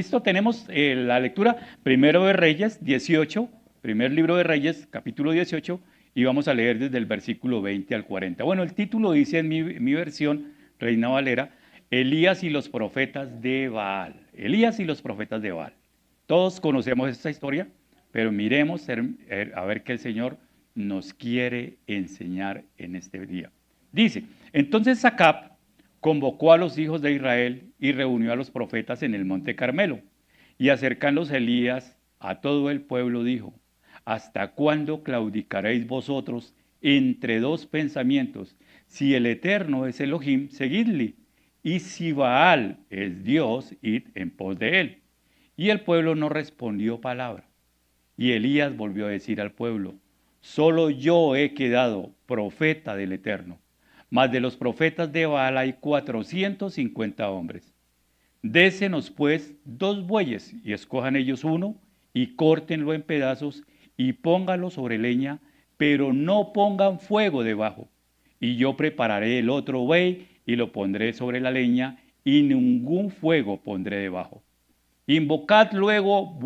Listo, tenemos la lectura primero de Reyes 18, primer libro de Reyes, capítulo 18, y vamos a leer desde el versículo 20 al 40. Bueno, el título dice en mi versión, Reina Valera, Elías y los profetas de Baal. Elías y los profetas de Baal. Todos conocemos esta historia, pero miremos a ver qué el Señor nos quiere enseñar en este día. Dice, entonces Acab convocó a los hijos de Israel y reunió a los profetas en el monte Carmelo. Y acercándose Elías a todo el pueblo dijo, ¿hasta cuándo claudicaréis vosotros entre dos pensamientos? Si el Eterno es Elohim, seguidle, y si Baal es Dios, id en pos de él. Y el pueblo no respondió palabra. Y Elías volvió a decir al pueblo, solo yo he quedado profeta del Eterno. Mas de los profetas de Baal hay 450 hombres. Désenos pues 2 bueyes, y escojan ellos uno, y córtenlo en pedazos, y pónganlo sobre leña, pero no pongan fuego debajo. Y yo prepararé el otro buey, y lo pondré sobre la leña, y ningún fuego pondré debajo. Invocad luego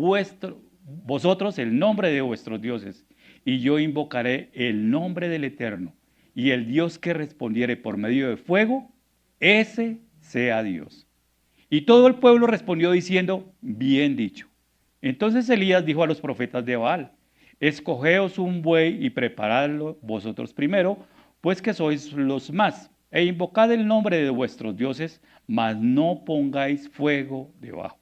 vosotros el nombre de vuestros dioses, y yo invocaré el nombre del Eterno, y el Dios que respondiere por medio de fuego, ese sea Dios. Y todo el pueblo respondió diciendo, bien dicho. Entonces Elías dijo a los profetas de Baal, escogeos un buey y preparadlo vosotros primero, pues que sois los más, e invocad el nombre de vuestros dioses, mas no pongáis fuego debajo.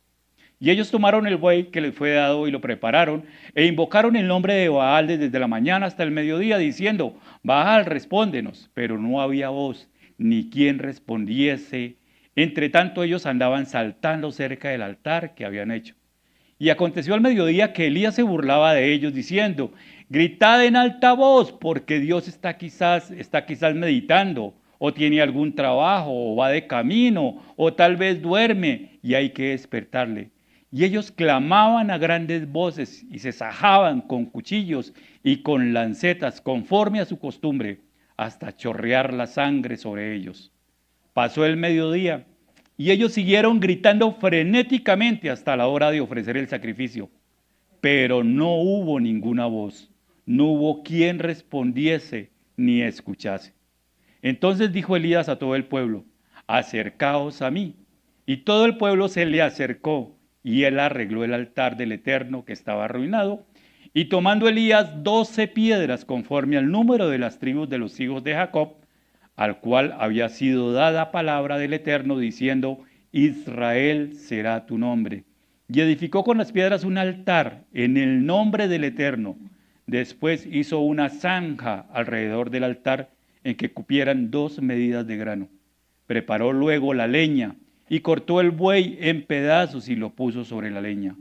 Y ellos tomaron el buey que les fue dado y lo prepararon, e invocaron el nombre de Baal desde la mañana hasta el mediodía, diciendo, Baal, respóndenos. Pero no había voz, ni quien respondiese. Entre tanto ellos andaban saltando cerca del altar que habían hecho. Y aconteció al mediodía que Elías se burlaba de ellos, diciendo, gritad en alta voz, porque Dios está quizás meditando, o tiene algún trabajo, o va de camino, o tal vez duerme, y hay que despertarle. Y ellos clamaban a grandes voces, y se sajaban con cuchillos y con lancetas, conforme a su costumbre, hasta chorrear la sangre sobre ellos. Pasó el mediodía, y ellos siguieron gritando frenéticamente hasta la hora de ofrecer el sacrificio. Pero no hubo ninguna voz, no hubo quien respondiese ni escuchase. Entonces dijo Elías a todo el pueblo, acercaos a mí. Y todo el pueblo se le acercó, y él arregló el altar del Eterno que estaba arruinado. Y tomando Elías 12 piedras conforme al número de las tribus de los hijos de Jacob, al cual había sido dada palabra del Eterno, diciendo, Israel será tu nombre. Y edificó con las piedras un altar en el nombre del Eterno. Después hizo una zanja alrededor del altar en que cupieran 2 medidas de grano. Preparó luego la leña y cortó el buey en pedazos y lo puso sobre la leña.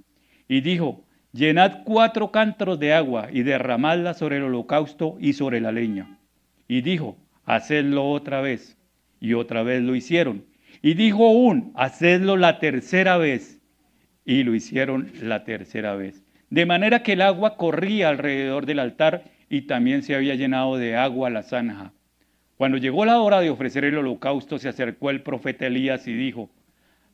Y dijo, llenad 4 cántaros de agua y derramadla sobre el holocausto y sobre la leña. Y dijo, hacedlo otra vez. Y otra vez lo hicieron. Y dijo aún, hacedlo la tercera vez. Y lo hicieron la tercera vez. De manera que el agua corría alrededor del altar y también se había llenado de agua la zanja. Cuando llegó la hora de ofrecer el holocausto, se acercó el profeta Elías y dijo,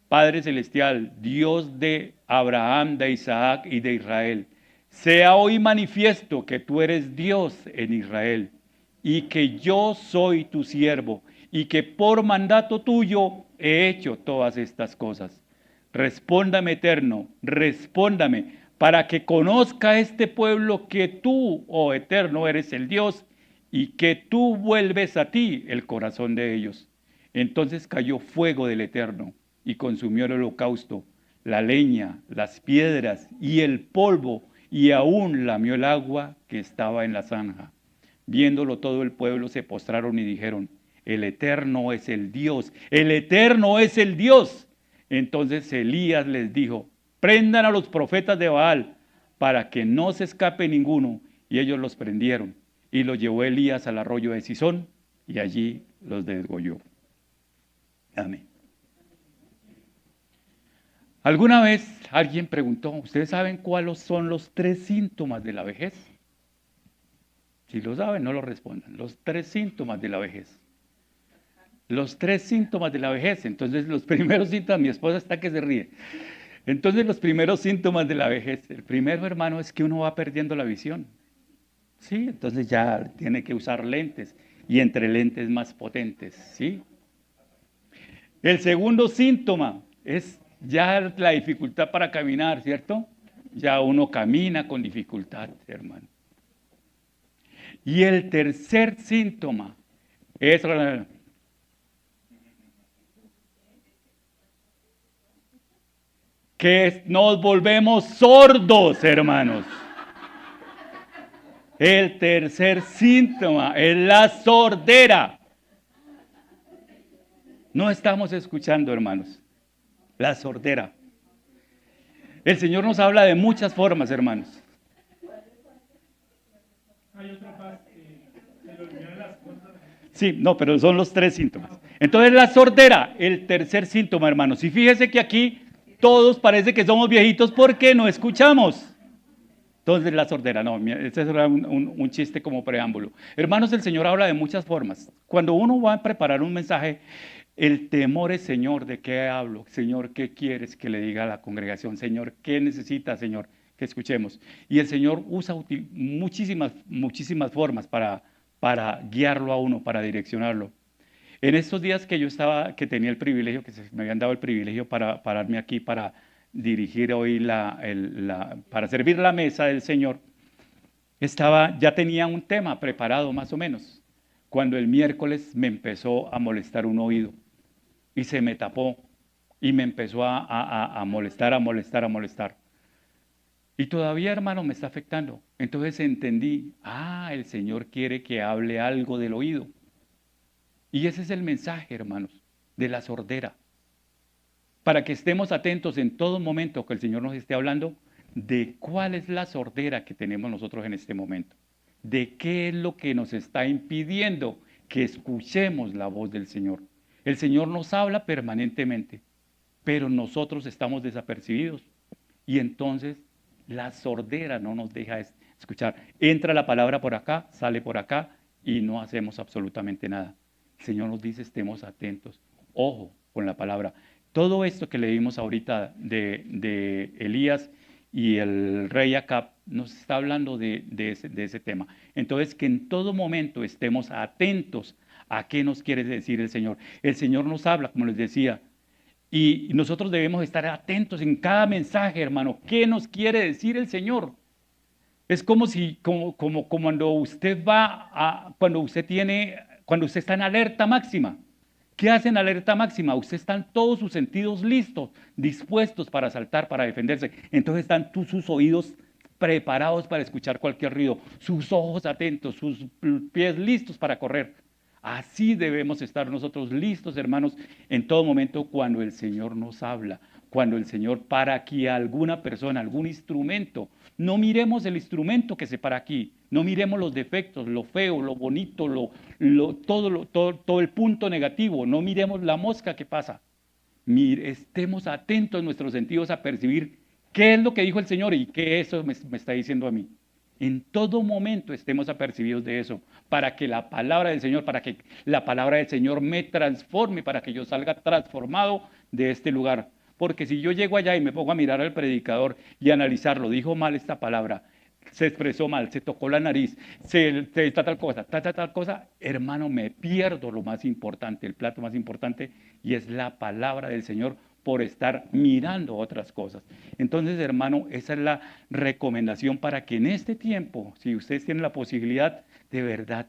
Padre Celestial, Dios de Abraham, de Isaac y de Israel, sea hoy manifiesto que tú eres Dios en Israel y que yo soy tu siervo y que por mandato tuyo he hecho todas estas cosas. Respóndame, Eterno, respóndame, para que conozca este pueblo que tú, oh Eterno, eres el Dios y que tú vuelves a ti el corazón de ellos. Entonces cayó fuego del Eterno y consumió el holocausto, la leña, las piedras y el polvo, y aún lamió el agua que estaba en la zanja. Viéndolo todo el pueblo se postraron y dijeron, el Eterno es el Dios, el Eterno es el Dios. Entonces Elías les dijo, prendan a los profetas de Baal para que no se escape ninguno. Y ellos los prendieron y los llevó Elías al arroyo de Sison y allí los desgolló. Amén. ¿Alguna vez alguien preguntó, ¿ustedes saben cuáles son los 3 síntomas de la vejez? Si lo saben, no lo respondan. Los 3 síntomas de la vejez. Los 3 síntomas de la vejez. Entonces, los primeros síntomas, mi esposa está que se ríe. Entonces los primeros síntomas de la vejez, el primero, hermano, es que uno va perdiendo la visión. Sí, entonces ya tiene que usar lentes y entre lentes más potentes, ¿sí? El segundo síntoma es ya la dificultad para caminar, ¿cierto? Ya uno camina con dificultad, hermano. Y el tercer síntoma es que nos volvemos sordos, hermanos. El tercer síntoma es la sordera. No estamos escuchando, hermanos. La sordera. El Señor nos habla de muchas formas, hermanos. Sí, no, pero son los tres síntomas. Entonces la sordera, el tercer síntoma, hermanos. Y fíjese que aquí todos parece que somos viejitos porque no escuchamos. Entonces la sordera, no, ese era un chiste como preámbulo. Hermanos, el Señor habla de muchas formas. Cuando uno va a preparar un mensaje, el temor es, Señor, ¿de qué hablo? Señor, ¿qué quieres que le diga a la congregación? Señor, ¿qué necesita, Señor? Que escuchemos. Y el Señor usa muchísimas formas para guiarlo a uno, para direccionarlo. En estos días que tenía el privilegio, me habían dado el privilegio para pararme aquí, para dirigir hoy para servir la mesa del Señor, ya tenía un tema preparado más o menos, cuando el miércoles me empezó a molestar un oído y se me tapó y me empezó a molestar. Y todavía, hermano, me está afectando. Entonces entendí, el Señor quiere que hable algo del oído. Y ese es el mensaje, hermanos, de la sordera. Para que estemos atentos en todo momento que el Señor nos esté hablando de cuál es la sordera que tenemos nosotros en este momento. De qué es lo que nos está impidiendo que escuchemos la voz del Señor. El Señor nos habla permanentemente, pero nosotros estamos desapercibidos. Y entonces la sordera no nos deja escuchar. Entra la palabra por acá, sale por acá y no hacemos absolutamente nada. El Señor nos dice, estemos atentos. Ojo con la palabra. Todo esto que leímos ahorita de Elías y el rey Acab nos está hablando de ese tema. Entonces, que en todo momento estemos atentos a qué nos quiere decir el Señor. El Señor nos habla, como les decía, y nosotros debemos estar atentos en cada mensaje, hermano. ¿Qué nos quiere decir el Señor? Es como cuando usted cuando usted está en alerta máxima. ¿Qué hace en alerta máxima? Usted están todos sus sentidos listos, dispuestos para saltar, para defenderse. Entonces están sus oídos preparados para escuchar cualquier ruido, sus ojos atentos, sus pies listos para correr. Así debemos estar nosotros listos, hermanos, en todo momento cuando el Señor nos habla, cuando el Señor para aquí a alguna persona, algún instrumento. No miremos el instrumento que se para aquí, no miremos los defectos, lo feo, lo bonito, todo el punto negativo, no miremos la mosca que pasa. Estemos atentos en nuestros sentidos a percibir qué es lo que dijo el Señor y qué eso me está diciendo a mí. En todo momento estemos apercibidos de eso, para que la palabra del Señor me transforme, para que yo salga transformado de este lugar. Porque si yo llego allá y me pongo a mirar al predicador y analizarlo, dijo mal esta palabra, se expresó mal, se tocó la nariz, tal cosa, hermano, me pierdo lo más importante, el plato más importante, y es la palabra del Señor, por estar mirando otras cosas. Entonces, hermano, esa es la recomendación para que en este tiempo, si ustedes tienen la posibilidad, de verdad,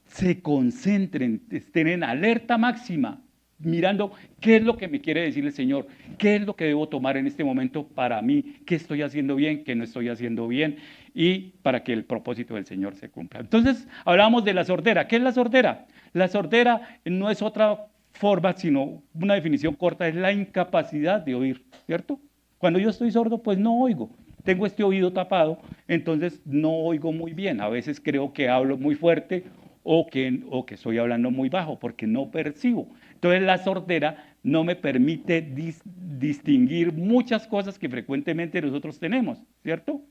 se concentren, estén en alerta máxima, mirando qué es lo que me quiere decir el Señor, qué es lo que debo tomar en este momento para mí, qué estoy haciendo bien, qué no estoy haciendo bien, y para que el propósito del Señor se cumpla. Entonces, hablamos de la sordera. ¿Qué es la sordera? La sordera no es otra forma, sino una definición corta, es la incapacidad de oír, ¿cierto? Cuando yo estoy sordo, pues no oigo. Tengo este oído tapado, entonces no oigo muy bien. A veces creo que hablo muy fuerte o que estoy hablando muy bajo porque no percibo. Entonces la sordera no me permite distinguir muchas cosas que frecuentemente nosotros tenemos, ¿cierto?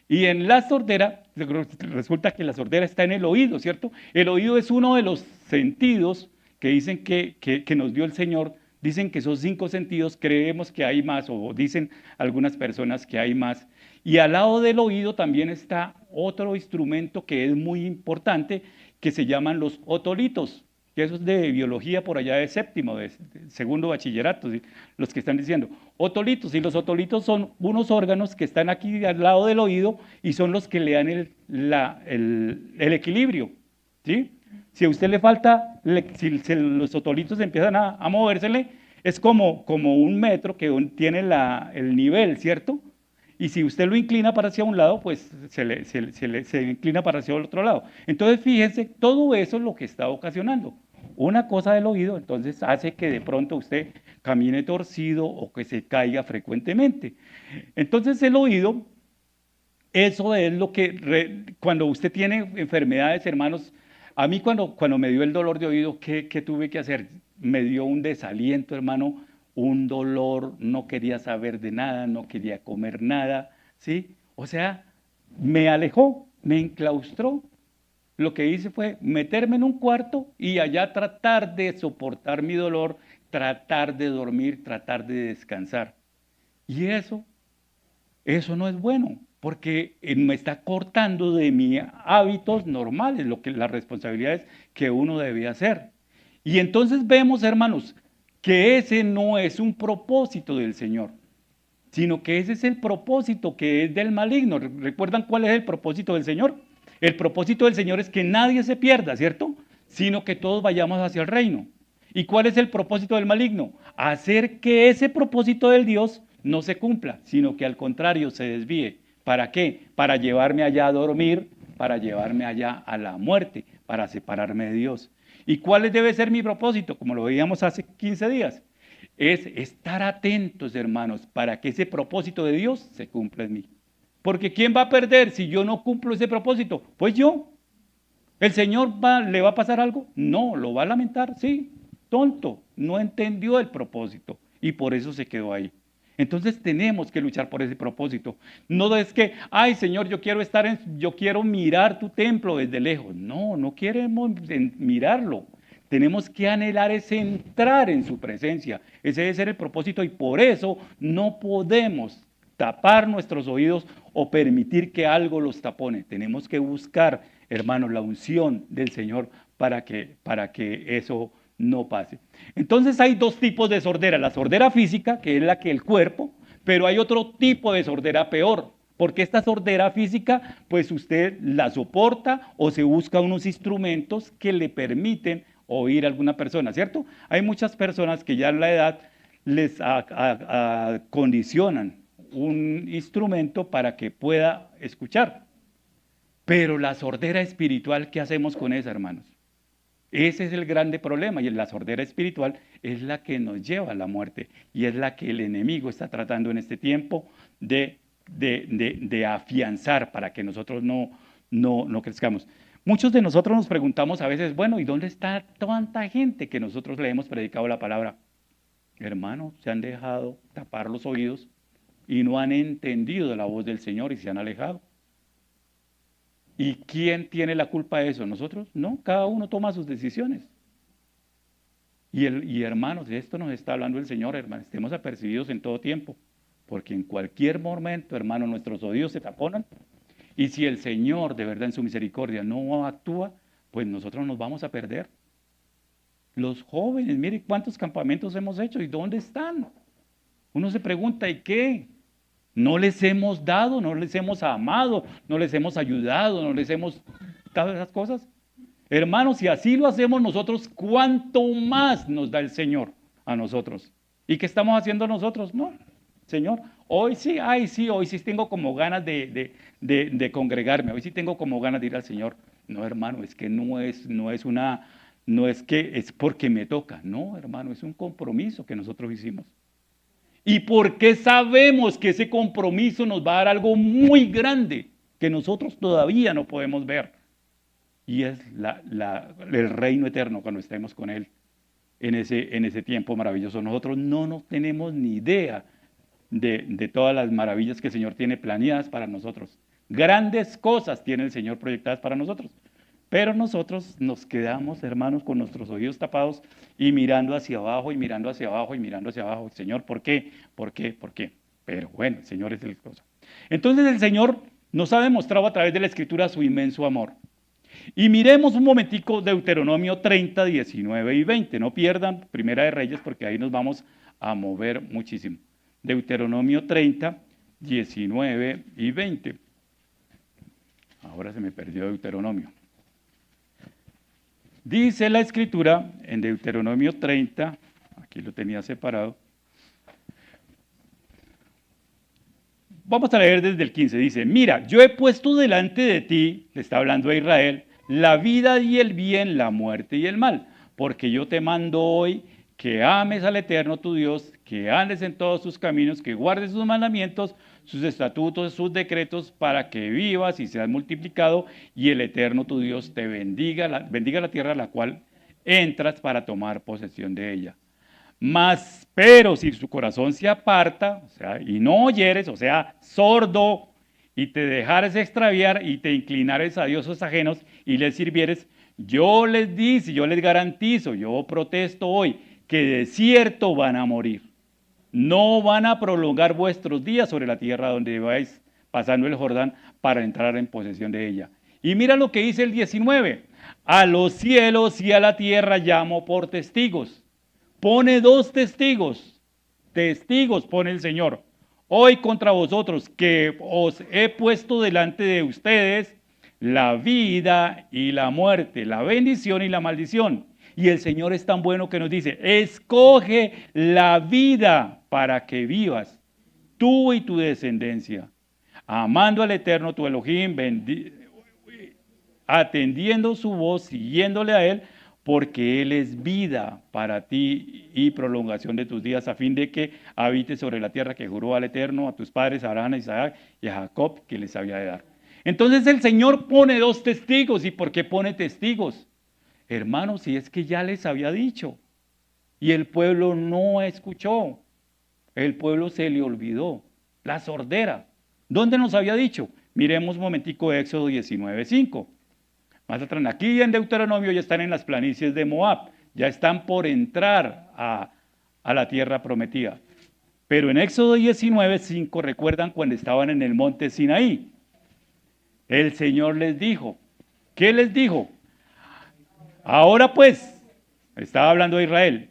Y en la sordera, resulta que la sordera está en el oído, ¿cierto? El oído es uno de los sentidos que dicen que nos dio el Señor Dicen que esos 5 sentidos, creemos que hay más, o dicen algunas personas que hay más. Y al lado del oído también está otro instrumento que es muy importante, que se llaman los otolitos, que eso es de biología por allá de séptimo, de segundo bachillerato, ¿sí? Los que están diciendo otolitos, y los otolitos son unos órganos que están aquí al lado del oído y son los que le dan el equilibrio, ¿sí? Si a usted le falta, si los otolitos empiezan a movérsele, es como un metro que tiene el nivel, ¿cierto? Y si usted lo inclina para hacia un lado, pues se inclina para hacia el otro lado. Entonces, fíjense, todo eso es lo que está ocasionando. Una cosa del oído, entonces, hace que de pronto usted camine torcido o que se caiga frecuentemente. Entonces, el oído, eso es lo que, cuando usted tiene enfermedades, hermanos, a mí cuando me dio el dolor de oído, ¿qué tuve que hacer? Me dio un desaliento, hermano, un dolor, no quería saber de nada, no quería comer nada, ¿sí? O sea, me alejó, me enclaustró. Lo que hice fue meterme en un cuarto y allá tratar de soportar mi dolor, tratar de dormir, tratar de descansar. Y eso no es bueno, porque me está cortando de mis hábitos normales, las responsabilidades que uno debe hacer. Y entonces vemos, hermanos, que ese no es un propósito del Señor, sino que ese es el propósito que es del maligno. ¿Recuerdan cuál es el propósito del Señor? El propósito del Señor es que nadie se pierda, ¿cierto? Sino que todos vayamos hacia el reino. ¿Y cuál es el propósito del maligno? Hacer que ese propósito del Dios no se cumpla, sino que al contrario se desvíe. ¿Para qué? Para llevarme allá a dormir, para llevarme allá a la muerte, para separarme de Dios. ¿Y cuál debe ser mi propósito? Como lo veíamos hace 15 días. Es estar atentos, hermanos, para que ese propósito de Dios se cumpla en mí. Porque ¿quién va a perder si yo no cumplo ese propósito? Pues yo. ¿El Señor le va a pasar algo? No, lo va a lamentar, sí. Tonto, no entendió el propósito y por eso se quedó ahí. Entonces tenemos que luchar por ese propósito. No es que, ay Señor, yo quiero mirar tu templo desde lejos. No, no queremos mirarlo. Tenemos que anhelar es entrar en su presencia. Ese debe ser el propósito y por eso no podemos tapar nuestros oídos o permitir que algo los tapone. Tenemos que buscar, hermanos, la unción del Señor para que eso no pase. Entonces hay 2 tipos de sordera, la sordera física, que es la que el cuerpo, pero hay otro tipo de sordera peor, porque esta sordera física, pues usted la soporta o se busca unos instrumentos que le permiten oír a alguna persona, ¿cierto? Hay muchas personas que ya en la edad les acondicionan un instrumento para que pueda escuchar. Pero la sordera espiritual, ¿qué hacemos con esa, hermanos? Ese es el grande problema y la sordera espiritual es la que nos lleva a la muerte y es la que el enemigo está tratando en este tiempo de afianzar para que nosotros no crezcamos. Muchos de nosotros nos preguntamos a veces, bueno, ¿y dónde está tanta gente que nosotros le hemos predicado la palabra? Hermanos, se han dejado tapar los oídos y no han entendido la voz del Señor y se han alejado. ¿Y quién tiene la culpa de eso? ¿Nosotros? No, cada uno toma sus decisiones. Y hermanos, de esto nos está hablando el Señor, hermanos, estemos apercibidos en todo tiempo, porque en cualquier momento, hermanos, nuestros oídos se taponan, y si el Señor de verdad en su misericordia no actúa, pues nosotros nos vamos a perder. Los jóvenes, mire cuántos campamentos hemos hecho y dónde están. Uno se pregunta, ¿y qué? No les hemos dado, no les hemos amado, no les hemos ayudado, no les hemos dado esas cosas. Hermanos, si así lo hacemos nosotros, ¿cuánto más nos da el Señor a nosotros? ¿Y qué estamos haciendo nosotros? No, Señor, hoy sí, hoy sí tengo como ganas de congregarme, hoy sí tengo como ganas de ir al Señor. No, hermano, es que no es que es porque me toca, no, hermano, es un compromiso que nosotros hicimos. ¿Y por qué sabemos que ese compromiso nos va a dar algo muy grande que nosotros todavía no podemos ver? Y es el reino eterno cuando estemos con Él en ese tiempo maravilloso. Nosotros no tenemos ni idea de todas las maravillas que el Señor tiene planeadas para nosotros. Grandes cosas tiene el Señor proyectadas para nosotros. Pero nosotros nos quedamos, hermanos, con nuestros oídos tapados y mirando hacia abajo y mirando hacia abajo y mirando hacia abajo. Señor, ¿por qué? ¿Por qué? ¿Por qué? Pero bueno, el Señor es el cosa. Entonces el Señor nos ha demostrado a través de la Escritura su inmenso amor. Y miremos un momentico Deuteronomio 30, 19 y 20. No pierdan Primera de Reyes porque ahí nos vamos a mover muchísimo. Deuteronomio 30, 19 y 20. Ahora se me perdió Deuteronomio. Dice la Escritura en Deuteronomio 30, aquí lo tenía separado. Vamos a leer desde el 15, dice, mira, yo he puesto delante de ti, le está hablando a Israel, la vida y el bien, la muerte y el mal, porque yo te mando hoy que ames al Eterno tu Dios, que andes en todos sus caminos, que guardes sus mandamientos, sus estatutos, sus decretos, para que vivas y seas multiplicado, y el Eterno tu Dios te bendiga la tierra a la cual entras para tomar posesión de ella. Pero si su corazón se aparta, o sea, y no oyeres, o sea, sordo, y te dejares extraviar y te inclinares a dioses ajenos y les sirvieres, yo les dice, yo les garantizo, yo protesto hoy, que de cierto van a morir. No van a prolongar vuestros días sobre la tierra donde vais pasando el Jordán para entrar en posesión de ella. Y mira lo que dice el 19. A los cielos y a la tierra llamo por testigos. Pone dos testigos. Testigos pone el Señor. Hoy contra vosotros que os he puesto delante de ustedes la vida y la muerte, la bendición y la maldición. Y el Señor es tan bueno que nos dice, escoge la vida para que vivas, tú y tu descendencia, amando al Eterno tu Elohim, atendiendo su voz, siguiéndole a Él, porque Él es vida para ti y prolongación de tus días, a fin de que habites sobre la tierra que juró al Eterno, a tus padres, a Abraham, a Isaac y a Jacob, que les había de dar. Entonces el Señor pone dos testigos. ¿Y por qué pone testigos? Hermanos, si es que ya les había dicho, y el pueblo no escuchó, el pueblo se le olvidó, la sordera. ¿Dónde nos había dicho? Miremos un momentico Éxodo 19:5. Más atrás, aquí en Deuteronomio ya están en las planicies de Moab, ya están por entrar a la tierra prometida. Pero en Éxodo 19:5, recuerdan cuando estaban en el monte Sinaí, el Señor les dijo, ¿qué les dijo? Ahora pues, estaba hablando de Israel,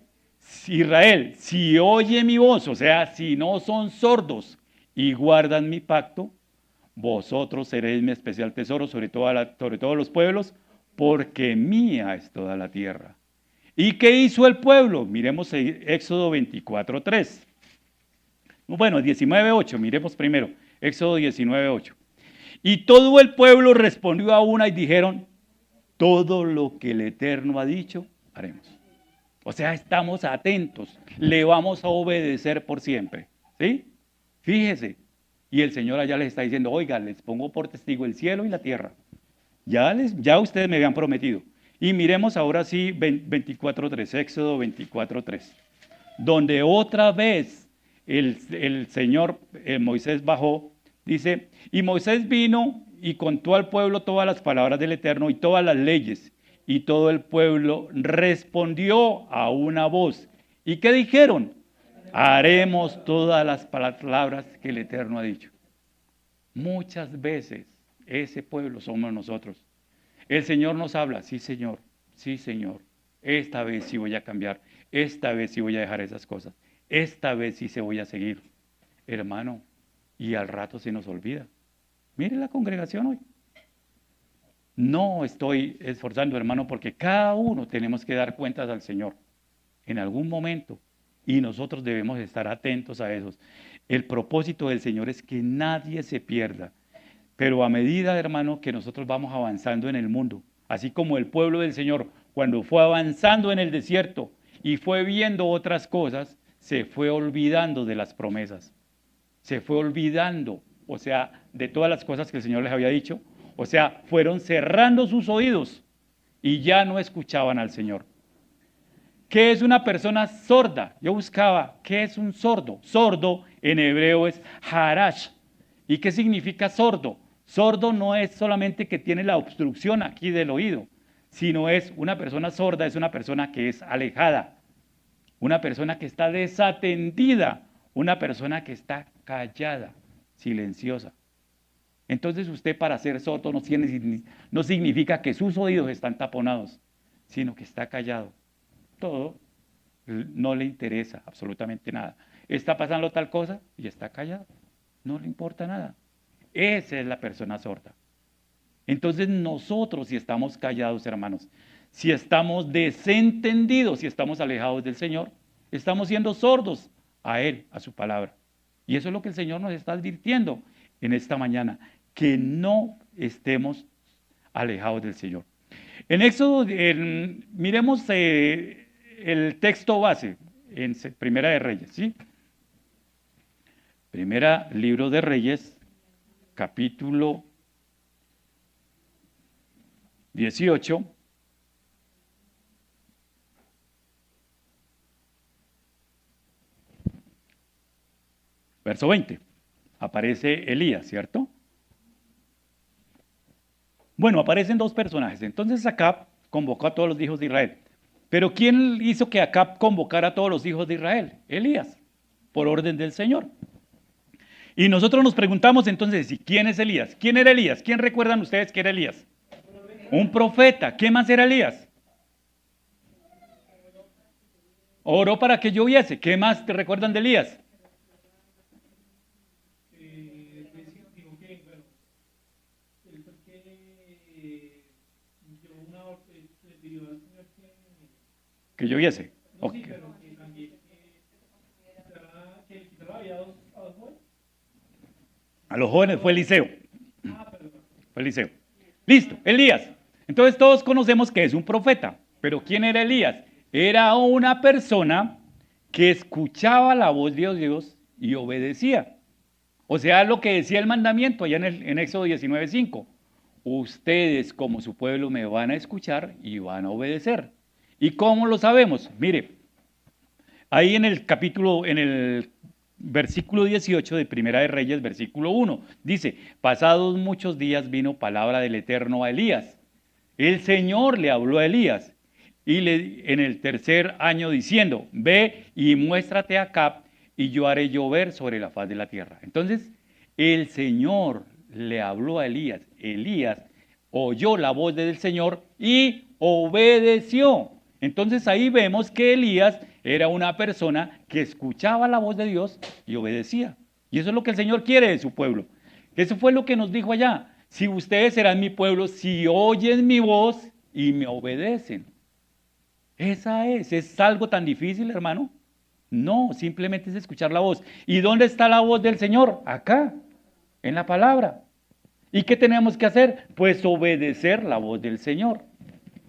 si oye mi voz, o sea, si no son sordos y guardan mi pacto, vosotros seréis mi especial tesoro sobre todos los pueblos, porque mía es toda la tierra. ¿Y qué hizo el pueblo? Miremos Éxodo 24:3. Bueno, 19:8, miremos primero, Éxodo 19:8. Y todo el pueblo respondió a una y dijeron, todo lo que el Eterno ha dicho, haremos. O sea, estamos atentos, le vamos a obedecer por siempre. ¿Sí? Fíjese. Y el Señor allá les está diciendo, oiga, les pongo por testigo el cielo y la tierra. Ya ustedes me habían prometido. Y miremos ahora sí 24:3, Éxodo 24:3, donde otra vez el Señor, Moisés bajó, dice, y Moisés vino y contó al pueblo todas las palabras del Eterno y todas las leyes. Y todo el pueblo respondió a una voz. ¿Y qué dijeron? Haremos todas las palabras que el Eterno ha dicho. Muchas veces ese pueblo somos nosotros. El Señor nos habla, sí Señor, esta vez sí voy a cambiar, esta vez sí voy a dejar esas cosas, esta vez sí se voy a seguir. Hermano, y al rato se nos olvida. Mire la congregación hoy. No estoy esforzando, hermano, porque cada uno tenemos que dar cuentas al Señor en algún momento y nosotros debemos estar atentos a esos. El propósito del Señor es que nadie se pierda, pero a medida, hermano, que nosotros vamos avanzando en el mundo, así como el pueblo del Señor, cuando fue avanzando en el desierto y fue viendo otras cosas, se fue olvidando de las promesas, se fue olvidando, o sea, de todas las cosas que el Señor les había dicho. O sea, fueron cerrando sus oídos y ya no escuchaban al Señor. ¿Qué es una persona sorda? Yo buscaba, ¿qué es un sordo? Sordo en hebreo es harash. ¿Y qué significa sordo? Sordo no es solamente que tiene la obstrucción aquí del oído, sino es una persona sorda, es una persona que es alejada, una persona que está desatendida, una persona que está callada, silenciosa. Entonces usted para ser sordo no significa que sus oídos están taponados, sino que está callado. Todo no le interesa absolutamente nada. Está pasando tal cosa y está callado. No le importa nada. Esa es la persona sorda. Entonces nosotros, si estamos callados, hermanos, si estamos desentendidos, si estamos alejados del Señor, estamos siendo sordos a Él, a su palabra. Y eso es lo que el Señor nos está advirtiendo en esta mañana, que no estemos alejados del Señor. En Éxodo, miremos el texto base en Primera de Reyes, ¿sí? Primera libro de Reyes, capítulo 18. Verso 20. Aparece Elías, ¿cierto? Bueno, aparecen dos personajes. Entonces Acab convocó a todos los hijos de Israel. Pero ¿quién hizo que Acab convocara a todos los hijos de Israel? Elías, por orden del Señor. Y nosotros nos preguntamos entonces, ¿y quién es Elías? ¿Quién era Elías? ¿Quién recuerdan ustedes que era Elías? Un profeta. ¿Qué más era Elías? Oró para que lloviese. ¿Qué más te recuerdan de Elías? Que lloviese. Okay. A los jóvenes fue Eliseo. Fue Eliseo. Listo, Elías. Entonces todos conocemos que es un profeta. Pero ¿quién era Elías? Era una persona que escuchaba la voz de Dios y obedecía. O sea, lo que decía el mandamiento allá en Éxodo 19:5. Ustedes como su pueblo me van a escuchar y van a obedecer. ¿Y cómo lo sabemos? Mire, ahí en el versículo 18 de Primera de Reyes, versículo 1, dice, pasados muchos días vino palabra del Eterno a Elías. El Señor le habló a Elías en el tercer año diciendo, ve y muéstrate a Acab y yo haré llover sobre la faz de la tierra. Entonces, el Señor le habló a Elías. Elías oyó la voz del Señor y obedeció. Entonces ahí vemos que Elías era una persona que escuchaba la voz de Dios y obedecía. Y eso es lo que el Señor quiere de su pueblo. Eso fue lo que nos dijo allá. Si ustedes serán mi pueblo, si oyen mi voz y me obedecen. Esa ¿es algo tan difícil, hermano? No, simplemente es escuchar la voz. ¿Y dónde está la voz del Señor? Acá, en la palabra. ¿Y qué tenemos que hacer? Pues obedecer la voz del Señor.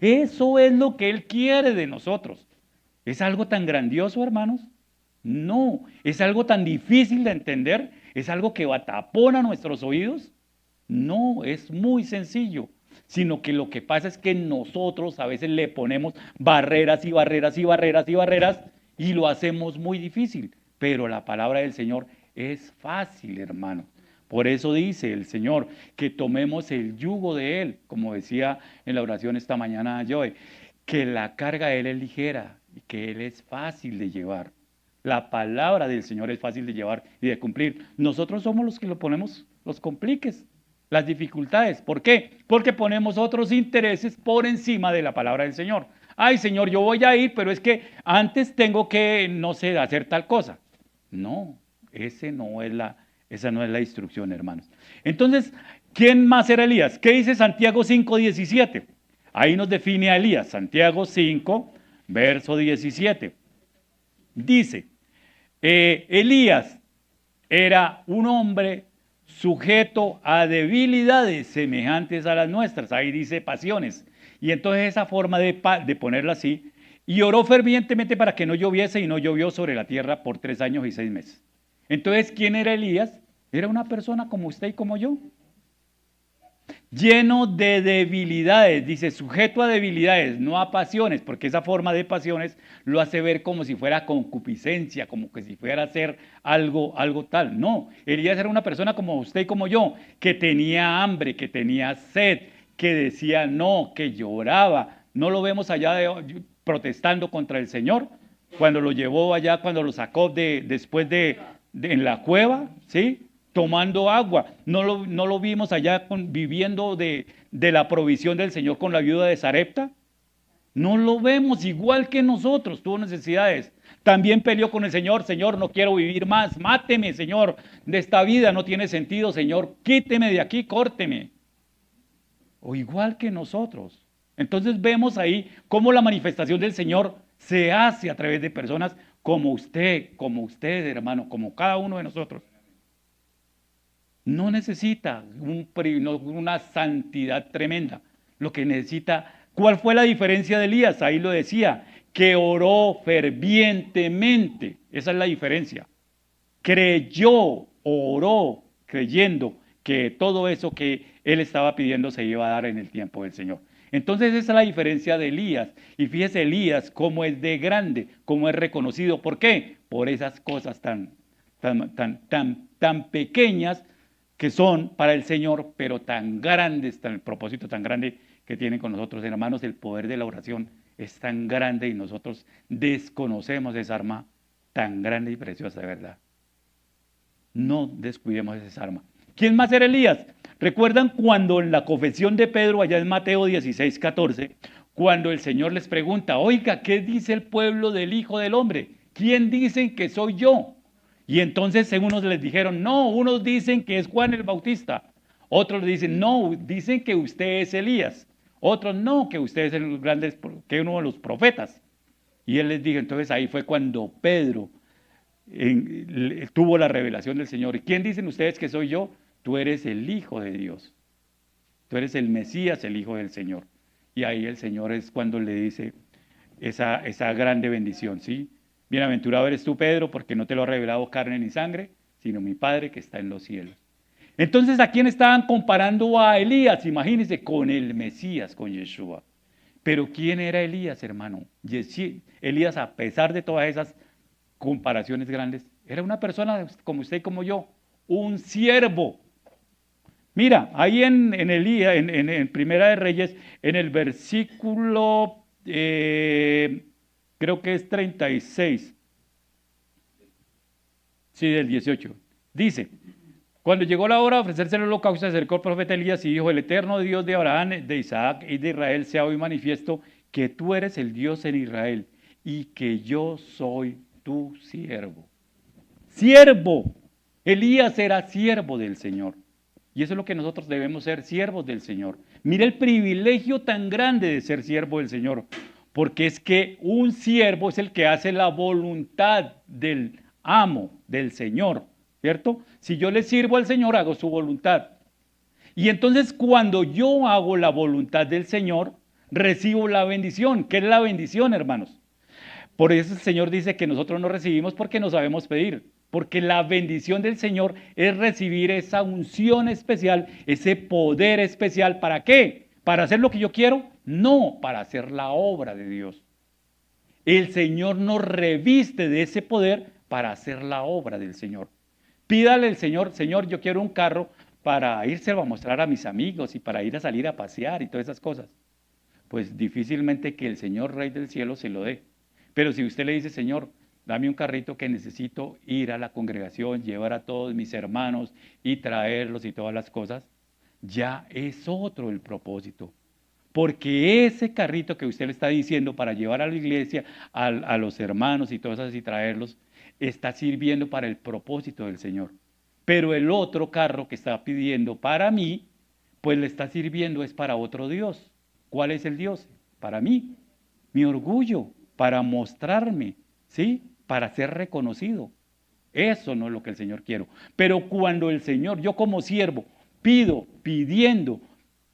Eso es lo que Él quiere de nosotros. ¿Es algo tan grandioso, hermanos? No. ¿Es algo tan difícil de entender? ¿Es algo que tapona nuestros oídos? No, es muy sencillo. Sino que lo que pasa es que nosotros a veces le ponemos barreras y barreras y barreras y barreras y lo hacemos muy difícil. Pero la palabra del Señor es fácil, hermano. Por eso dice el Señor que tomemos el yugo de Él, como decía en la oración esta mañana Joe, que la carga de Él es ligera y que Él es fácil de llevar. La palabra del Señor es fácil de llevar y de cumplir. Nosotros somos los que lo ponemos los compliques, las dificultades. ¿Por qué? Porque ponemos otros intereses por encima de la palabra del Señor. Ay, Señor, yo voy a ir, pero es que antes tengo que, no sé, hacer tal cosa. No, esa no es la instrucción, hermanos. Entonces, ¿quién más era Elías? ¿Qué dice Santiago 5:17? Ahí nos define a Elías. Santiago 5, verso 17. Dice, Elías era un hombre sujeto a debilidades semejantes a las nuestras. Ahí dice pasiones. Y entonces esa forma de ponerla así, y oró fervientemente para que no lloviese y no llovió sobre la tierra por 3 años y 6 meses. Entonces, ¿quién era Elías? Era una persona como usted y como yo. lleno de debilidades, dice, sujeto a debilidades, no a pasiones, porque esa forma de pasiones lo hace ver como si fuera concupiscencia, como que si fuera a hacer algo tal. No, Elías era una persona como usted y como yo, que tenía hambre, que tenía sed, que decía no, que lloraba. No lo vemos allá protestando contra el Señor, cuando lo llevó allá, cuando lo sacó después en la cueva, ¿sí? Tomando agua. No lo vimos allá viviendo de la provisión del Señor con la viuda de Sarepta. No lo vemos, igual que nosotros, tuvo necesidades. También peleó con el Señor, Señor, no quiero vivir más, máteme, Señor, de esta vida no tiene sentido, Señor, quíteme de aquí, córteme. O igual que nosotros. Entonces vemos ahí cómo la manifestación del Señor se hace a través de personas como usted, hermano, como cada uno de nosotros. No necesita una santidad tremenda. Lo que necesita, ¿cuál fue la diferencia de Elías? Ahí lo decía, que oró fervientemente. Esa es la diferencia. Creyó, oró, creyendo que todo eso que él estaba pidiendo se iba a dar en el tiempo del Señor. Entonces esa es la diferencia de Elías. Y fíjese Elías cómo es de grande, cómo es reconocido. ¿Por qué? Por esas cosas tan pequeñas que son para el Señor, pero tan grandes, el propósito tan grande que tienen con nosotros, hermanos. El poder de la oración es tan grande y nosotros desconocemos esa arma tan grande y preciosa, de verdad. No descuidemos esa arma. ¿Quién más era Elías? ¿Recuerdan cuando en la confesión de Pedro, allá en Mateo 16, 14, cuando el Señor les pregunta, oiga, ¿qué dice el pueblo del Hijo del Hombre? ¿Quién dicen que soy yo? Y entonces unos les dijeron, no, unos dicen que es Juan el Bautista. Otros dicen, no, dicen que usted es Elías. Otros, no, que usted es uno de los profetas. Y él les dijo, entonces ahí fue cuando Pedro tuvo la revelación del Señor. ¿Y quién dicen ustedes que soy yo? Tú eres el Hijo de Dios. Tú eres el Mesías, el Hijo del Señor. Y ahí el Señor es cuando le dice esa grande bendición, ¿sí? Bienaventurado eres tú, Pedro, porque no te lo ha revelado carne ni sangre, sino mi Padre que está en los cielos. Entonces, ¿a quién estaban comparando a Elías? Imagínense, con el Mesías, con Yeshua. Pero ¿quién era Elías, hermano? Elías, a pesar de todas esas comparaciones grandes, era una persona como usted y como yo, un siervo. Mira, ahí en Elías, en Primera de Reyes, en el versículo, creo que es 36, sí, del 18, dice, cuando llegó la hora de ofrecerse el holocausto, se acercó el profeta Elías y dijo, el eterno Dios de Abraham, de Isaac y de Israel sea hoy manifiesto que tú eres el Dios en Israel y que yo soy tu siervo. Siervo. Elías era siervo del Señor. Y eso es lo que nosotros debemos ser, siervos del Señor. Mira el privilegio tan grande de ser siervo del Señor. Porque es que un siervo es el que hace la voluntad del amo, del Señor. ¿Cierto? Si yo le sirvo al Señor, hago su voluntad. Y entonces cuando yo hago la voluntad del Señor, recibo la bendición. ¿Qué es la bendición, hermanos? Por eso el Señor dice que nosotros no recibimos porque no sabemos pedir. Porque la bendición del Señor es recibir esa unción especial, ese poder especial. ¿Para qué? ¿Para hacer lo que yo quiero? No, para hacer la obra de Dios. El Señor nos reviste de ese poder para hacer la obra del Señor. Pídale al Señor, Señor, yo quiero un carro para írselo a mostrar a mis amigos y para ir a salir a pasear y todas esas cosas. Pues difícilmente que el Señor Rey del Cielo se lo dé. Pero si usted le dice, Señor, dame un carrito que necesito ir a la congregación, llevar a todos mis hermanos y traerlos y todas las cosas, ya es otro el propósito. Porque ese carrito que usted le está diciendo para llevar a la iglesia, a los hermanos y todas esas y traerlos, está sirviendo para el propósito del Señor. Pero el otro carro que está pidiendo para mí, pues le está sirviendo es para otro Dios. ¿Cuál es el Dios? Para mí, mi orgullo, para mostrarme, ¿sí? Para ser reconocido. Eso no es lo que el Señor quiere. Pero cuando el Señor, yo como siervo, pidiendo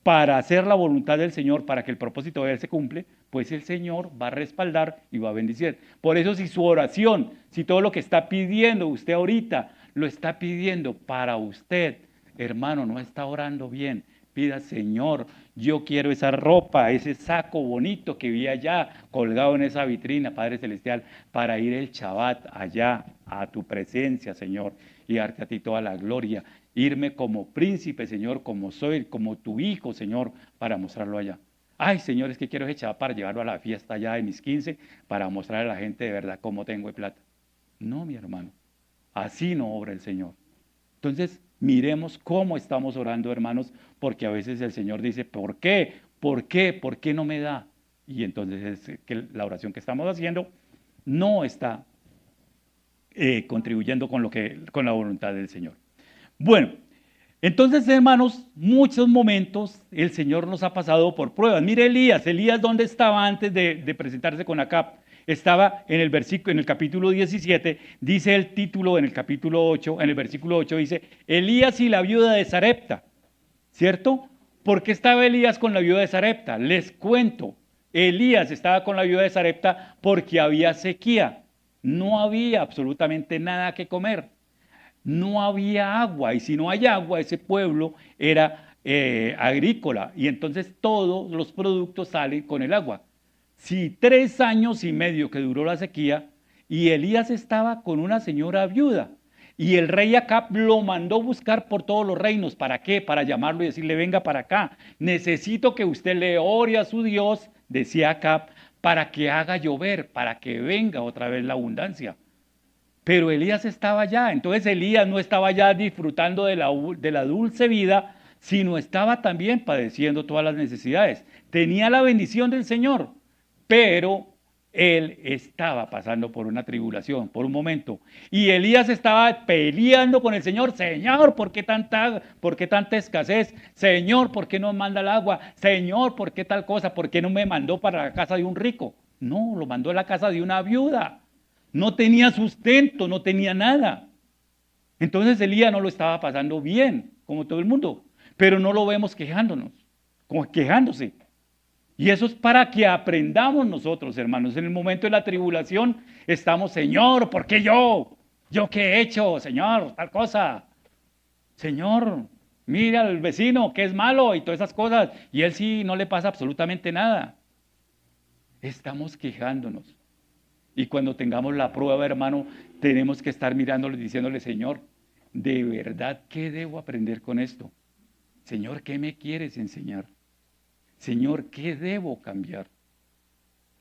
para hacer la voluntad del Señor, para que el propósito de Él se cumple, pues el Señor va a respaldar y va a bendecir. Por eso si su oración, si todo lo que está pidiendo usted ahorita, lo está pidiendo para usted, hermano, no está orando bien. pida, Señor, yo quiero esa ropa, ese saco bonito que vi allá colgado en esa vitrina, Padre Celestial, para ir el Shabbat allá a tu presencia, Señor, y darte a ti toda la gloria. Irme como príncipe, Señor, como soy, como tu hijo, Señor, para mostrarlo allá. Ay, Señor, es que quiero ese Shabbat para llevarlo a la fiesta allá de mis 15, para mostrar a la gente de verdad cómo tengo de plata. No, mi hermano, así no obra el Señor. Entonces, miremos cómo estamos orando, hermanos, porque a veces el Señor dice, ¿por qué? ¿Por qué? ¿Por qué no me da? Y entonces es que la oración que estamos haciendo no está contribuyendo con la voluntad del Señor. Bueno, entonces, hermanos, muchos momentos el Señor nos ha pasado por pruebas. Mire Elías, ¿dónde estaba antes de presentarse con Acab? Estaba en el capítulo 17, dice el título en el capítulo 8, en el versículo 8 dice, Elías y la viuda de Sarepta, ¿cierto? ¿Por qué estaba Elías con la viuda de Sarepta? Les cuento, Elías estaba con la viuda de Sarepta porque había sequía, no había absolutamente nada que comer, no había agua, y si no hay agua, ese pueblo era agrícola, y entonces todos los productos salen con el agua. Si 3 años y medio que duró la sequía, y Elías estaba con una señora viuda, y el rey Acab lo mandó buscar por todos los reinos. ¿Para qué? Para llamarlo y decirle, venga para acá, necesito que usted le ore a su Dios, decía Acab, para que haga llover, para que venga otra vez la abundancia. Pero Elías estaba allá, entonces Elías no estaba ya disfrutando de la dulce vida, sino estaba también padeciendo todas las necesidades. Tenía la bendición del Señor, pero él estaba pasando por una tribulación, por un momento. Y Elías estaba peleando con el Señor. Señor, ¿por qué tanta escasez? Señor, ¿por qué no manda el agua? Señor, ¿por qué tal cosa? ¿Por qué no me mandó para la casa de un rico? No, lo mandó a la casa de una viuda. No tenía sustento, no tenía nada. Entonces Elías no lo estaba pasando bien, como todo el mundo. Pero no lo vemos quejándose. Y eso es para que aprendamos nosotros, hermanos. En el momento de la tribulación estamos, Señor, ¿por qué yo? ¿Yo qué he hecho, Señor? Tal cosa. Señor, mira al vecino que es malo y todas esas cosas. Y él sí no le pasa absolutamente nada. Estamos quejándonos. Y cuando tengamos la prueba, hermano, tenemos que estar mirándole y diciéndole, Señor, ¿de verdad qué debo aprender con esto? Señor, ¿qué me quieres enseñar? Señor, ¿qué debo cambiar?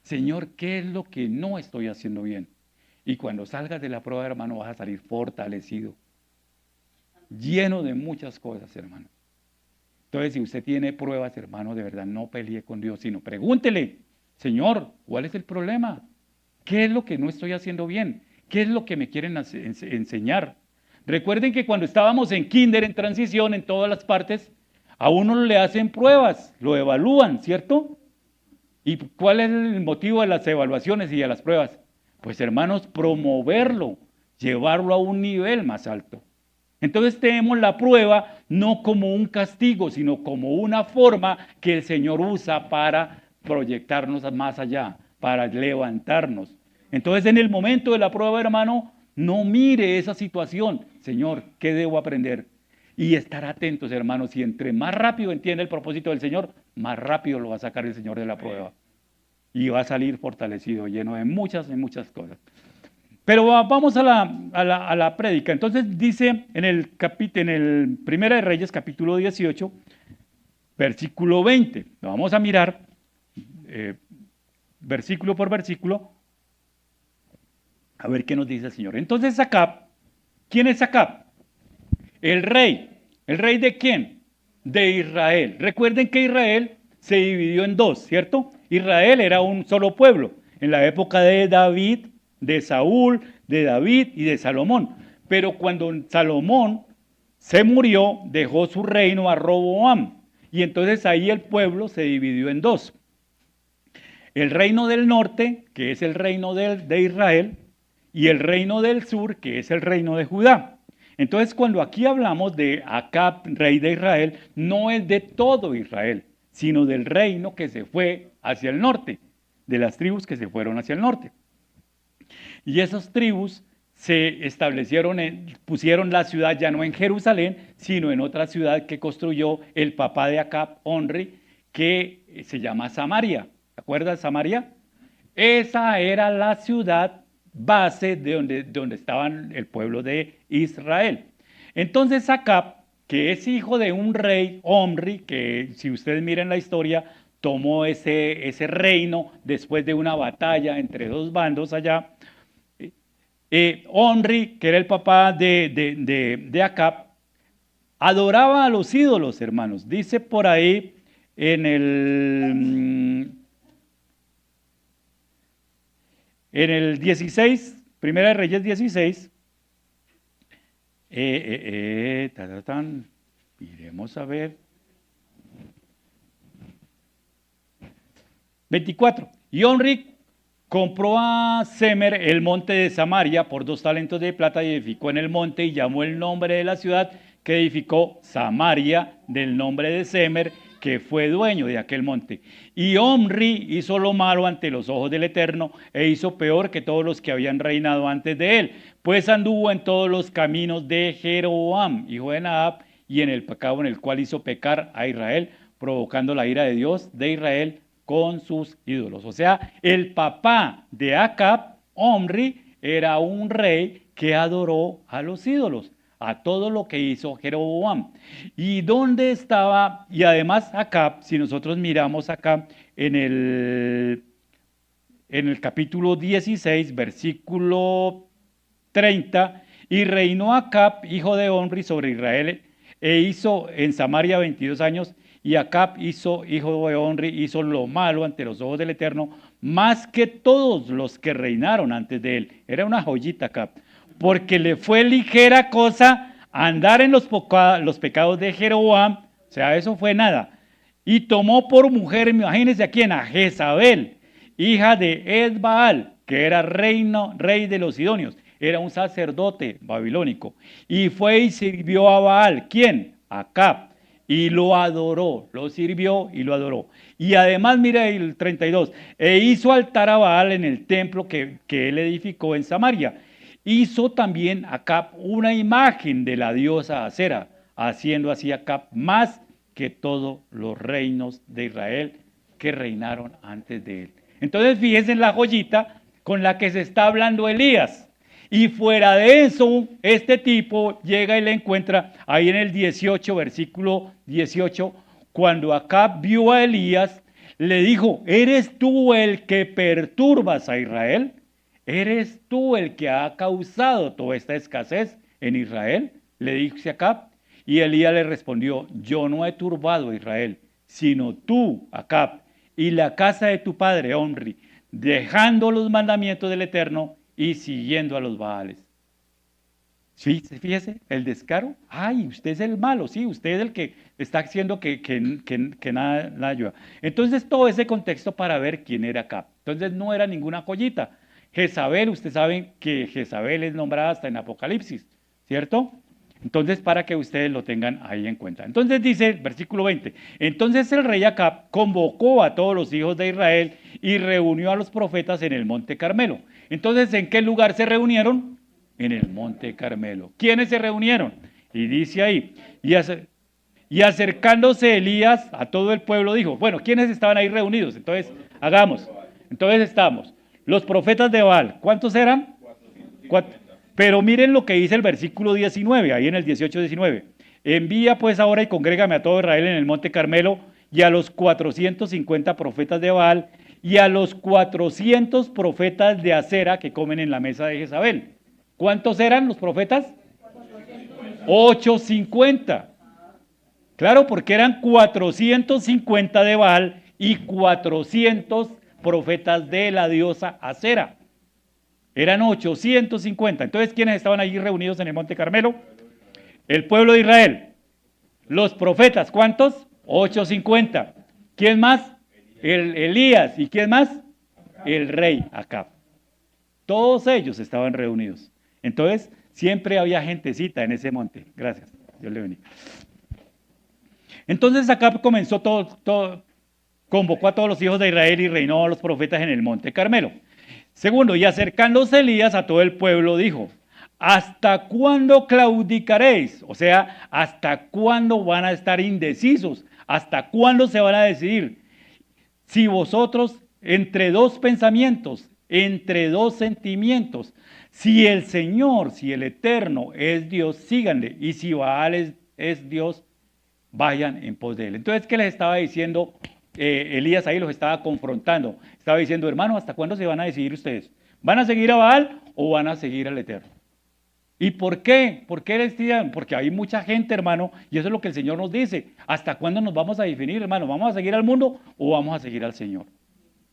Señor, ¿qué es lo que no estoy haciendo bien? Y cuando salgas de la prueba, hermano, vas a salir fortalecido, lleno de muchas cosas, hermano. Entonces, si usted tiene pruebas, hermano, de verdad, no pelee con Dios, sino pregúntele, Señor, ¿cuál es el problema? ¿Qué es lo que no estoy haciendo bien? ¿Qué es lo que me quieren enseñar? Recuerden que cuando estábamos en kinder, en transición, en todas las partes, a uno le hacen pruebas, lo evalúan, ¿cierto? ¿Y cuál es el motivo de las evaluaciones y de las pruebas? Pues hermanos, promoverlo, llevarlo a un nivel más alto. Entonces tenemos la prueba no como un castigo, sino como una forma que el Señor usa para proyectarnos más allá, para levantarnos. Entonces en el momento de la prueba, hermano, no mire esa situación. Señor, ¿qué debo aprender? Y estar atentos, hermanos, y entre más rápido entiende el propósito del Señor, más rápido lo va a sacar el Señor de la prueba. Y va a salir fortalecido, lleno de muchas cosas. Pero vamos a la prédica. Entonces dice en el Primera de Reyes, capítulo 18, versículo 20. Lo vamos a mirar versículo por versículo, a ver qué nos dice el Señor. Entonces Acab, ¿quién es Acab? El rey. ¿El rey de quién? De Israel. Recuerden que Israel se dividió en dos, ¿cierto? Israel era un solo pueblo. En la época de David, de Saúl, de David y de Salomón. Pero cuando Salomón se murió, dejó su reino a Roboam. Y entonces ahí el pueblo se dividió en dos. El reino del norte, que es el reino de Israel, y el reino del sur, que es el reino de Judá. Entonces, cuando aquí hablamos de Acab, rey de Israel, no es de todo Israel, sino del reino que se fue hacia el norte, de las tribus que se fueron hacia el norte. Y esas tribus se establecieron, pusieron la ciudad ya no en Jerusalén, sino en otra ciudad que construyó el papá de Acab, Omri, que se llama Samaria. ¿Te acuerdas Samaria? Esa era la ciudad base de donde estaban el pueblo de Israel. Entonces Acab, que es hijo de un rey, Omri, que si ustedes miran la historia, tomó ese reino después de una batalla entre dos bandos allá. Omri, que era el papá de Acab, adoraba a los ídolos, hermanos. Dice por ahí en el 16, Primera de Reyes 16, iremos a ver. 24. Y Omri compró a Semer el monte de Samaria por 2 talentos de plata y edificó en el monte y llamó el nombre de la ciudad que edificó Samaria del nombre de Semer, que fue dueño de aquel monte. Y Omri hizo lo malo ante los ojos del Eterno e hizo peor que todos los que habían reinado antes de él, pues anduvo en todos los caminos de Jeroboam, hijo de Naab, y en el pecado en el cual hizo pecar a Israel, provocando la ira de Dios de Israel con sus ídolos. O sea, el papá de Acab, Omri, era un rey que adoró a los ídolos, a todo lo que hizo Jeroboam. ¿Y dónde estaba? Y además Acab, si nosotros miramos acá en el capítulo 16, versículo 30, y reinó Acab, hijo de Omri, sobre Israel, e hizo en Samaria 22 años, y Acab, hijo de Omri, hizo lo malo ante los ojos del Eterno, más que todos los que reinaron antes de él. Era una joyita Acab, porque le fue ligera cosa andar en los pecados de Jeroboam, o sea, eso fue nada. Y tomó por mujer, imagínense a quién, a Jezabel, hija de Edbaal, que era rey de los sidonios, era un sacerdote babilónico. Y fue y sirvió a Baal, ¿quién? Acab. Y lo adoró, lo sirvió y lo adoró. Y además, mira el 32, e hizo altar a Baal en el templo que él edificó en Samaria. Hizo también Acab una imagen de la diosa Acera, haciendo así Acab más que todos los reinos de Israel que reinaron antes de él. Entonces, fíjense en la joyita con la que se está hablando Elías. Y fuera de eso, este tipo llega y le encuentra ahí en el 18, versículo 18, cuando Acab vio a Elías, le dijo, ¿eres tú el que perturbas a Israel? ¿Eres tú el que ha causado toda esta escasez en Israel? Le dice Acab. Y Elías le respondió, yo no he turbado a Israel, sino tú, Acab, y la casa de tu padre, Omri, dejando los mandamientos del Eterno y siguiendo a los Baales. Sí, fíjese, el descaro. Ay, usted es el malo, sí, usted es el que está haciendo que nada ayuda. Entonces, todo ese contexto para ver quién era Acab. Entonces, no era ninguna joyita. Jezabel, usted sabe que Jezabel es nombrada hasta en Apocalipsis, ¿cierto? Entonces, para que ustedes lo tengan ahí en cuenta. Entonces dice, versículo 20, entonces el rey Acab convocó a todos los hijos de Israel y reunió a los profetas en el monte Carmelo. Entonces, ¿en qué lugar se reunieron? En el monte Carmelo. ¿Quiénes se reunieron? Y dice ahí, y acercándose Elías a todo el pueblo dijo, bueno, ¿quiénes estaban ahí reunidos? Entonces, hagamos. Entonces estamos, los profetas de Baal, ¿cuántos eran? 400. Pero miren lo que dice el versículo 19, ahí en el 18-19. Envía pues ahora y congrégame a todo Israel en el monte Carmelo y a los 450 profetas de Baal y a los 400 profetas de Acera que comen en la mesa de Jezabel. ¿Cuántos eran los profetas? 850. Claro, porque eran 450 de Baal y 400 profetas de la diosa Acera. Eran 850. Entonces, ¿quiénes estaban allí reunidos en el monte Carmelo? El pueblo de Israel. Los profetas, ¿cuántos? 850. ¿Quién más? Elías. ¿Y quién más? El rey Acab. Todos ellos estaban reunidos. Entonces, siempre había gentecita en ese monte. Gracias. Dios le bendiga. Entonces, Acab comenzó convocó a todos los hijos de Israel y reinó a los profetas en el monte Carmelo. Segundo, y acercándose Elías a todo el pueblo, dijo, ¿hasta cuándo claudicaréis? O sea, ¿hasta cuándo van a estar indecisos? ¿Hasta cuándo se van a decidir? Si vosotros, entre dos pensamientos, entre dos sentimientos, si el Señor, si el Eterno es Dios, síganle. Y si Baal es Dios, vayan en pos de él. Entonces, ¿qué les estaba diciendo? Elías ahí los estaba confrontando. Estaba diciendo, hermano, ¿hasta cuándo se van a decidir ustedes? ¿Van a seguir a Baal o van a seguir al Eterno? ¿Y por qué? ¿Por qué les tiran? Porque hay mucha gente, hermano, y eso es lo que el Señor nos dice. ¿Hasta cuándo nos vamos a definir, hermano? ¿Vamos a seguir al mundo o vamos a seguir al Señor?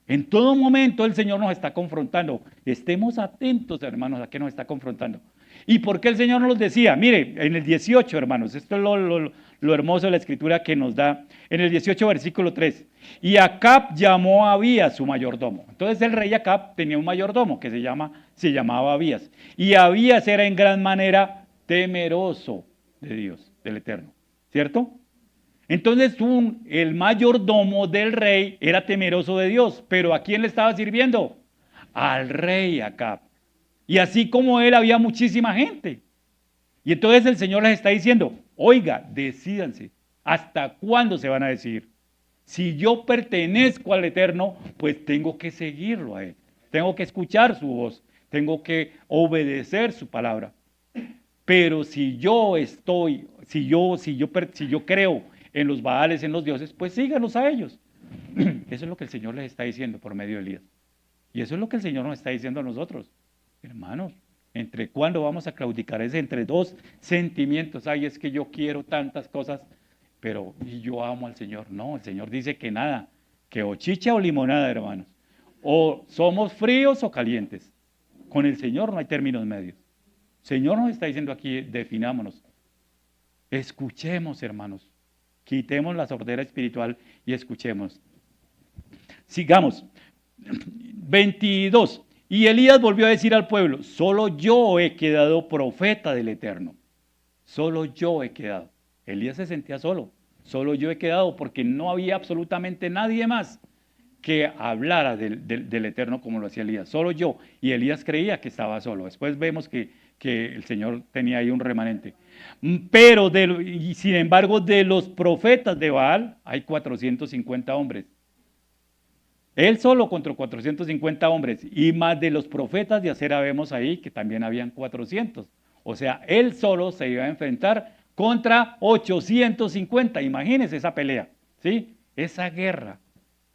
En todo momento el Señor nos está confrontando. Estemos atentos, hermanos, a qué nos está confrontando. ¿Y por qué el Señor nos decía? Mire, en el 18, hermanos, esto es lo hermoso de la escritura que nos da. En el 18, versículo 3. Y Acab llamó a Abías, su mayordomo. Entonces el rey Acab tenía un mayordomo que se llamaba Abías. Y Abías era en gran manera temeroso de Dios, del Eterno. ¿Cierto? Entonces el mayordomo del rey era temeroso de Dios, pero ¿a quién le estaba sirviendo? Al rey Acab. Y así como él había muchísima gente. Y entonces el Señor les está diciendo, oiga, decídanse, ¿hasta cuándo se van a decidir? Si yo pertenezco al Eterno, pues tengo que seguirlo a Él. Tengo que escuchar su voz, tengo que obedecer su palabra. Pero si yo creo en los Baales, en los dioses, pues síganos a ellos. Eso es lo que el Señor les está diciendo por medio de Elías. Y eso es lo que el Señor nos está diciendo a nosotros. Hermanos, ¿entre cuándo vamos a claudicar? Es entre dos sentimientos. Ay, es que yo quiero tantas cosas, pero y yo amo al Señor. No, el Señor dice que nada, que o chicha o limonada, hermanos. O somos fríos o calientes. Con el Señor no hay términos medios. El Señor nos está diciendo aquí, definámonos. Escuchemos, hermanos. Quitemos la sordera espiritual y escuchemos. Sigamos. 22. Y Elías volvió a decir al pueblo, solo yo he quedado profeta del Eterno. Solo yo he quedado. Elías se sentía solo. Solo yo he quedado porque no había absolutamente nadie más que hablara del Eterno como lo hacía Elías. Solo yo. Y Elías creía que estaba solo. Después vemos que el Señor tenía ahí un remanente. Pero, sin embargo, de los profetas de Baal hay 450 hombres. Él solo contra 450 hombres. Y más de los profetas de Acera vemos ahí que también habían 400. O sea, él solo se iba a enfrentar contra 850. Imagínense esa pelea, ¿sí? Esa guerra.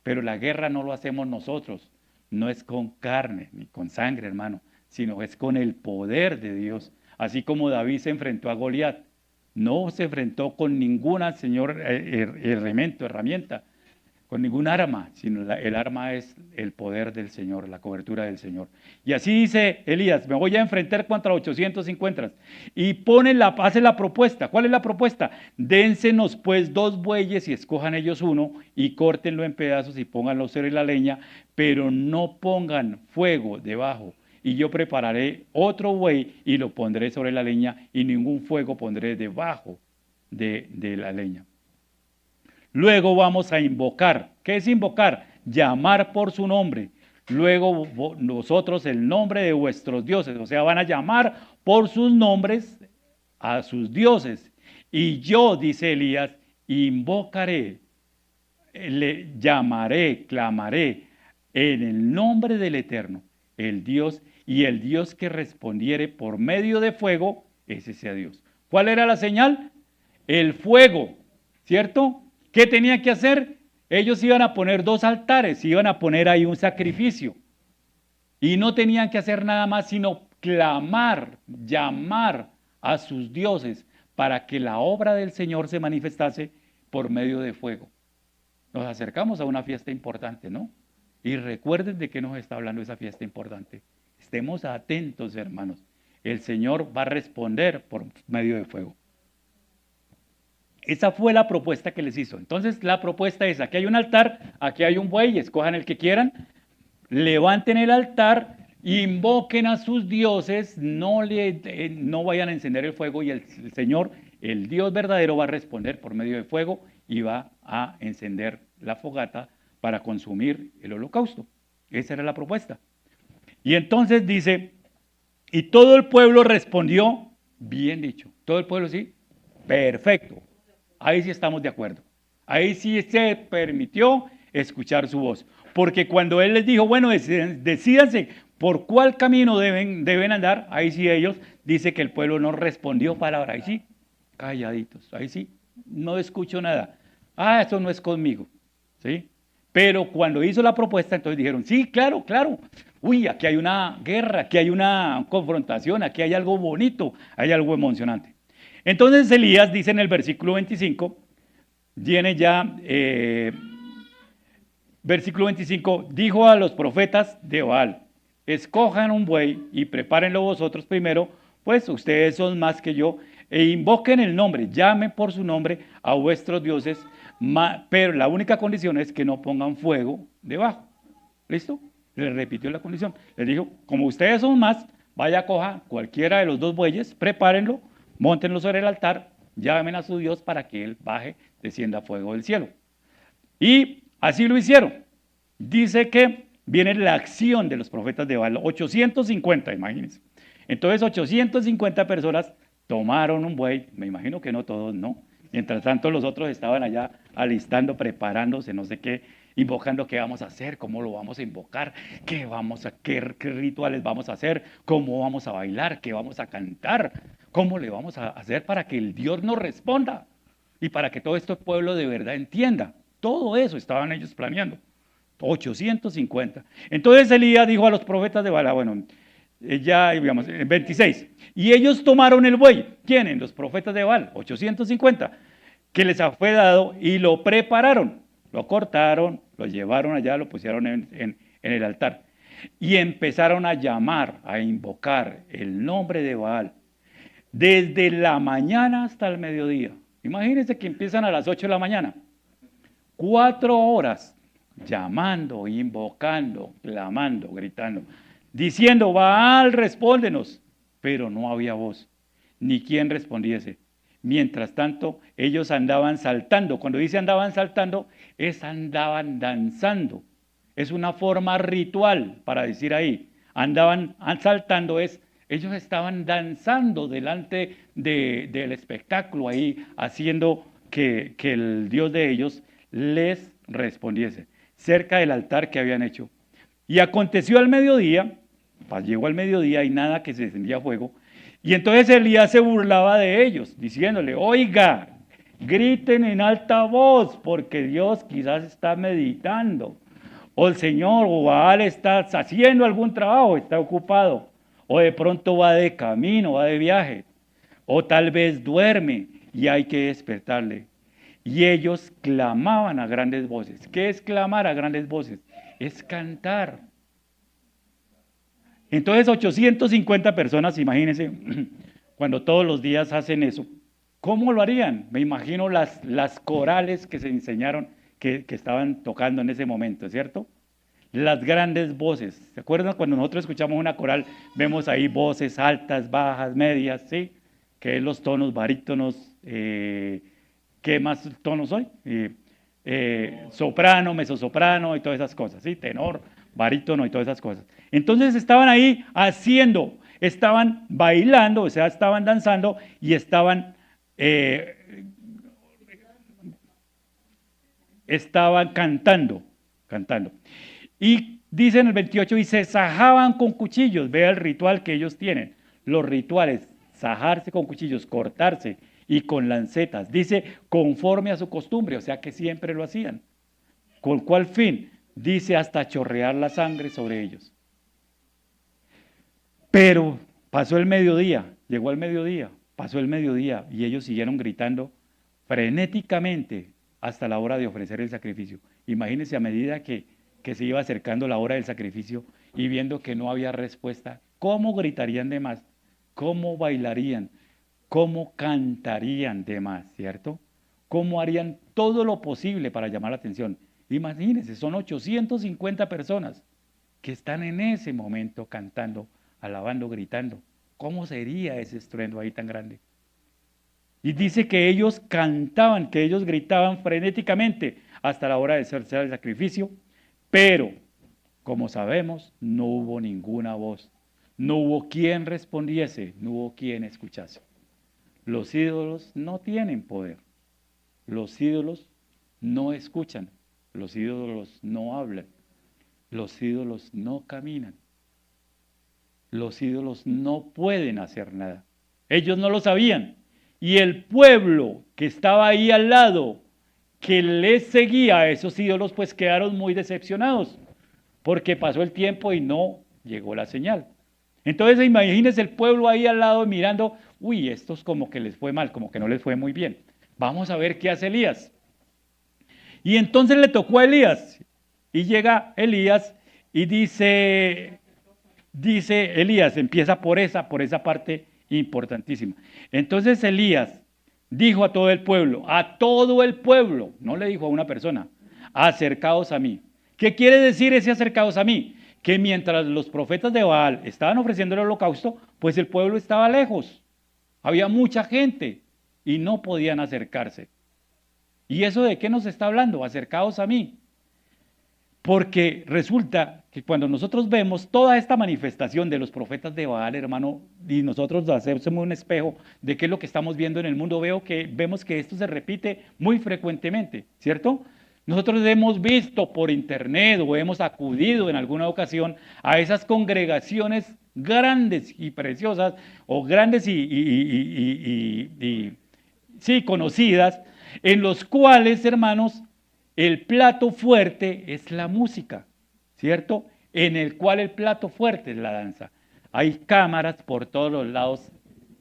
Pero la guerra no lo hacemos nosotros. No es con carne ni con sangre, hermano, sino es con el poder de Dios. Así como David se enfrentó a Goliat. No se enfrentó con ninguna, herramienta, con ningún arma, sino el arma es el poder del Señor, la cobertura del Señor. Y así dice Elías, me voy a enfrentar contra 850. Y hace la propuesta. ¿Cuál es la propuesta? Dénsenos pues 2 bueyes y escojan ellos uno y córtenlo en pedazos y pónganlo sobre la leña, pero no pongan fuego debajo. Y yo prepararé otro buey y lo pondré sobre la leña y ningún fuego pondré debajo de la leña. Luego vamos a invocar. ¿Qué es invocar? Llamar por su nombre. Luego nosotros el nombre de vuestros dioses. O sea, van a llamar por sus nombres a sus dioses. Y yo, dice Elías, invocaré, le llamaré, clamaré en el nombre del Eterno, el Dios, y el Dios que respondiere por medio de fuego, ese sea Dios. ¿Cuál era la señal? El fuego, ¿cierto? ¿Qué tenían que hacer? Ellos iban a poner 2 altares, iban a poner ahí un sacrificio. Y no tenían que hacer nada más sino clamar, llamar a sus dioses para que la obra del Señor se manifestase por medio de fuego. Nos acercamos a una fiesta importante, ¿no? Y recuerden de qué nos está hablando esa fiesta importante. Estemos atentos, hermanos. El Señor va a responder por medio de fuego. Esa fue la propuesta que les hizo. Entonces la propuesta es, aquí hay un altar, aquí hay un buey, escojan el que quieran, levanten el altar, invoquen a sus dioses, no vayan a encender el fuego y el Señor, el Dios verdadero, va a responder por medio de fuego y va a encender la fogata para consumir el holocausto. Esa era la propuesta. Y entonces dice Y todo el pueblo respondió, bien dicho. Todo el pueblo sí, perfecto. Ahí sí estamos de acuerdo. Ahí sí se permitió escuchar su voz. Porque cuando él les dijo, bueno, decídanse por cuál camino deben andar, ahí sí ellos, dice que el pueblo no respondió palabra. Ahí sí, calladitos. Ahí sí, no escucho nada. Ah, eso no es conmigo. ¿Sí? Pero cuando hizo la propuesta, entonces dijeron, sí, claro, claro. Uy, aquí hay una guerra, aquí hay una confrontación, aquí hay algo bonito, hay algo emocionante. Entonces Elías dice en el versículo 25, viene ya, versículo 25, dijo a los profetas de Baal, escojan un buey y prepárenlo vosotros primero, pues ustedes son más que yo, e invoquen el nombre, llamen por su nombre a vuestros dioses, pero la única condición es que no pongan fuego debajo. ¿Listo? Le repitió la condición. Les dijo, como ustedes son más, vaya a coja cualquiera de los dos bueyes, prepárenlo, móntenlo sobre el altar, llamen a su Dios para que él baje, descienda fuego del cielo. Y así lo hicieron. Dice que viene la acción de los profetas de Baal, 850, imagínense. Entonces 850 personas tomaron un buey, me imagino que no todos, ¿no? Mientras tanto los otros estaban allá alistando, preparándose, no sé qué, invocando qué vamos a hacer, cómo lo vamos a invocar, qué rituales vamos a hacer, cómo vamos a bailar, qué vamos a cantar, cómo le vamos a hacer para que el Dios nos responda y para que todo este pueblo de verdad entienda. Todo eso estaban ellos planeando. 850. Entonces Elías dijo a los profetas de Baal, bueno, ya digamos, 26. Y ellos tomaron el buey. ¿Quiénes? Los profetas de Baal, 850, que les fue dado y lo prepararon. Lo cortaron, lo llevaron allá, lo pusieron en el altar. Y empezaron a llamar, a invocar el nombre de Baal. Desde la mañana hasta el mediodía. Imagínense que empiezan a las 8 de la mañana. 4 horas llamando, invocando, clamando, gritando, diciendo, Baal, respóndenos. Pero no había voz, ni quien respondiese. Mientras tanto, ellos andaban saltando. Cuando dice andaban saltando, es andaban danzando. Es una forma ritual para decir ahí. Andaban saltando es, ellos estaban danzando delante del espectáculo ahí, haciendo que el Dios de ellos les respondiese, cerca del altar que habían hecho. Y aconteció al mediodía, llegó al mediodía y nada que se encendía fuego, y entonces Elías se burlaba de ellos, diciéndole, oiga, griten en alta voz, porque Dios quizás está meditando, o el Señor o Baal está haciendo algún trabajo, está ocupado, o de pronto va de camino, va de viaje, o tal vez duerme y hay que despertarle. Y ellos clamaban a grandes voces. ¿Qué es clamar a grandes voces? Es cantar. Entonces 850 personas, imagínense, cuando todos los días hacen eso, ¿cómo lo harían? Me imagino las corales que se enseñaron, que estaban tocando en ese momento, ¿cierto? Las grandes voces. ¿Se acuerdan cuando nosotros escuchamos una coral? Vemos ahí voces altas, bajas, medias, ¿sí? Que es los tonos barítonos, ¿qué más tonos hoy? Soprano, mezzosoprano y todas esas cosas, ¿sí? Tenor, barítono y todas esas cosas. Entonces estaban ahí haciendo, estaban bailando, o sea, estaban danzando y estaban cantando. Y dice en el 28, y se sajaban con cuchillos, vea el ritual que ellos tienen, los rituales, sajarse con cuchillos, cortarse y con lancetas, dice conforme a su costumbre, o sea que siempre lo hacían. ¿Con cuál fin? Dice hasta chorrear la sangre sobre ellos. Pero pasó el mediodía, llegó el mediodía, pasó el mediodía y ellos siguieron gritando frenéticamente hasta la hora de ofrecer el sacrificio. Imagínense a medida que se iba acercando la hora del sacrificio y viendo que no había respuesta, ¿cómo gritarían de más? ¿Cómo bailarían? ¿Cómo cantarían de más? ¿Cierto? ¿Cómo harían todo lo posible para llamar la atención? Imagínense, son 850 personas que están en ese momento cantando, alabando, gritando. ¿Cómo sería ese estruendo ahí tan grande? Y dice que ellos cantaban, que ellos gritaban frenéticamente hasta la hora de hacerse el sacrificio, pero, como sabemos, no hubo ninguna voz, No hubo quien respondiese, no hubo quien escuchase. Los ídolos no tienen poder. Los ídolos no escuchan. Los ídolos no hablan. Los ídolos no caminan. Los ídolos no pueden hacer nada. Ellos no lo sabían. Y el pueblo que estaba ahí al lado, que les seguía a esos ídolos, pues quedaron muy decepcionados, porque pasó el tiempo y no llegó la señal. Entonces imagínense el pueblo ahí al lado mirando, uy, estos como que les fue mal, como que no les fue muy bien. Vamos a ver qué hace Elías. Y entonces le tocó a Elías. Y llega Elías y dice Elías, empieza por esa parte importantísima. Entonces Elías dijo a todo el pueblo, no le dijo a una persona, acercaos a mí. ¿Qué quiere decir ese acercaos a mí? Que mientras los profetas de Baal estaban ofreciendo el holocausto, pues el pueblo estaba lejos. Había mucha gente y no podían acercarse. ¿Y eso de qué nos está hablando? Acercaos a mí. Porque resulta que cuando nosotros vemos toda esta manifestación de los profetas de Baal, hermano, y nosotros hacemos un espejo de qué es lo que estamos viendo en el mundo, vemos que esto se repite muy frecuentemente, ¿cierto? Nosotros hemos visto por internet o hemos acudido en alguna ocasión a esas congregaciones grandes y preciosas, o grandes sí, conocidas, en los cuales, hermanos, el plato fuerte es la música, ¿cierto? En el cual el plato fuerte es la danza. Hay cámaras por todos los lados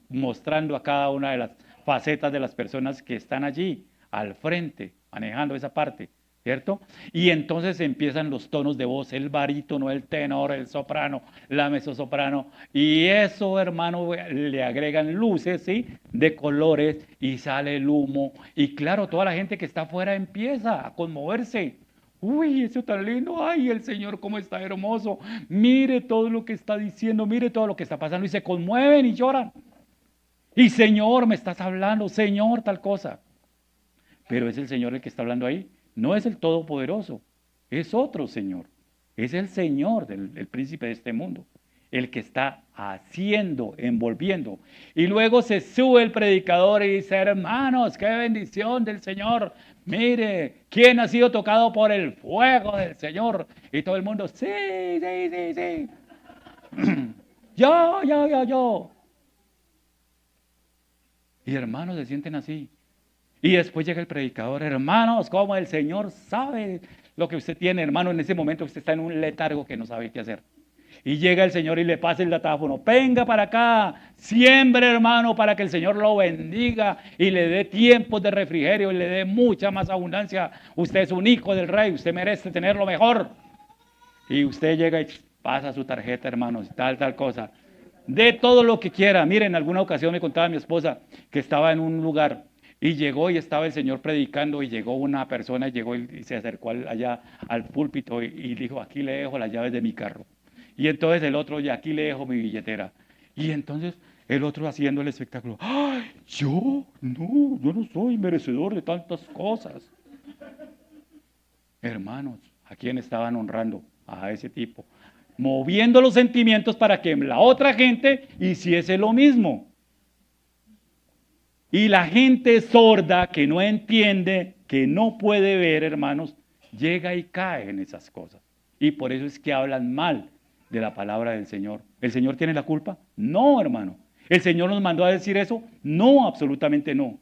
mostrando a cada una de las facetas de las personas que están allí, al frente, manejando esa parte, ¿cierto? Y entonces empiezan los tonos de voz, el barítono, el tenor, el soprano, la mezzosoprano, y eso, hermano, le agregan luces, ¿sí? De colores, y sale el humo, y claro, toda la gente que está afuera empieza a conmoverse. Uy, eso tan lindo, ay, el Señor cómo está hermoso, mire todo lo que está diciendo, mire todo lo que está pasando, y se conmueven y lloran. Y Señor, me estás hablando, Señor, tal cosa. Pero es el Señor el que está hablando ahí. No es el Todopoderoso, es otro Señor. Es el Señor el príncipe de este mundo, el que está haciendo, envolviendo. Y luego se sube el predicador y dice, hermanos, qué bendición del Señor. Mire, ¿quién ha sido tocado por el fuego del Señor? Y todo el mundo, sí, sí, sí, sí. Yo. Y hermanos se sienten así. Y después llega el predicador, hermanos, como el Señor sabe lo que usted tiene, hermano, en ese momento usted está en un letargo que no sabe qué hacer. Y llega el Señor y le pasa el datáfono, venga para acá, siembre, hermano, para que el Señor lo bendiga y le dé tiempos de refrigerio y le dé mucha más abundancia. Usted es un hijo del rey, usted merece tener lo mejor. Y usted llega y pasa su tarjeta, hermanos, tal cosa. De todo lo que quiera. Miren, en alguna ocasión me contaba mi esposa que estaba en un lugar y llegó y estaba el Señor predicando y llegó una persona y se acercó allá al púlpito y dijo, aquí le dejo las llaves de mi carro. Y entonces el otro, y aquí le dejo mi billetera. Y entonces el otro haciendo el espectáculo, ¡ay, yo no soy merecedor de tantas cosas! Hermanos, ¿a quién estaban honrando? A ese tipo. Moviendo los sentimientos para que la otra gente hiciese lo mismo. Y la gente sorda que no entiende, que no puede ver, hermanos, llega y cae en esas cosas. Y por eso es que hablan mal de la palabra del Señor. ¿El Señor tiene la culpa? No, hermano. ¿El Señor nos mandó a decir eso? No, absolutamente no.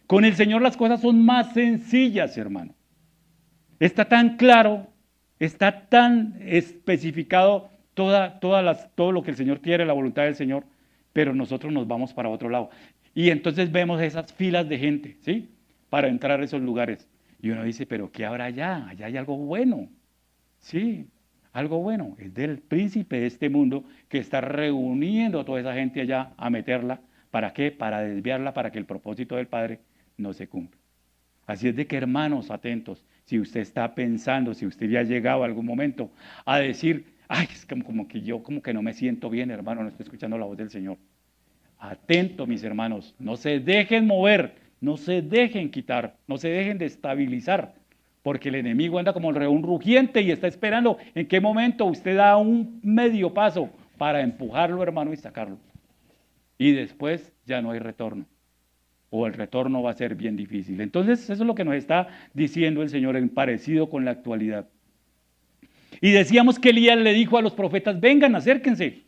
Con el Señor las cosas son más sencillas, hermano. Está tan claro, está tan especificado todo lo que el Señor quiere, la voluntad del Señor, pero nosotros nos vamos para otro lado. Y entonces vemos esas filas de gente, ¿sí? Para entrar a esos lugares. Y uno dice, pero ¿qué habrá allá? Allá hay algo bueno. Sí, algo bueno. Es del príncipe de este mundo que está reuniendo a toda esa gente allá a meterla. ¿Para qué? Para desviarla, para que el propósito del Padre no se cumpla. Así es de que, hermanos, atentos. Si usted está pensando, si usted ya ha llegado a algún momento a decir, ay, es como que yo como que no me siento bien, hermano, no estoy escuchando la voz del Señor. Atento, mis hermanos, no se dejen mover, no se dejen quitar, no se dejen destabilizar, porque el enemigo anda como el león rugiente y está esperando en qué momento usted da un medio paso, para empujarlo, hermano, y sacarlo. Y después ya no hay retorno. O el retorno va a ser bien difícil. Entonces, eso es lo que nos está diciendo el Señor en parecido con la actualidad. Y decíamos que Elías le dijo a los profetas, vengan, acérquense.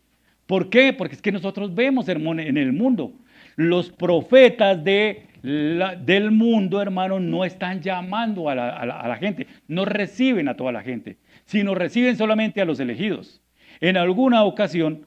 ¿Por qué? Porque es que nosotros vemos, hermano, en el mundo, los profetas del mundo, hermano, no están llamando a la gente, no reciben a toda la gente, sino reciben solamente a los elegidos. En alguna ocasión,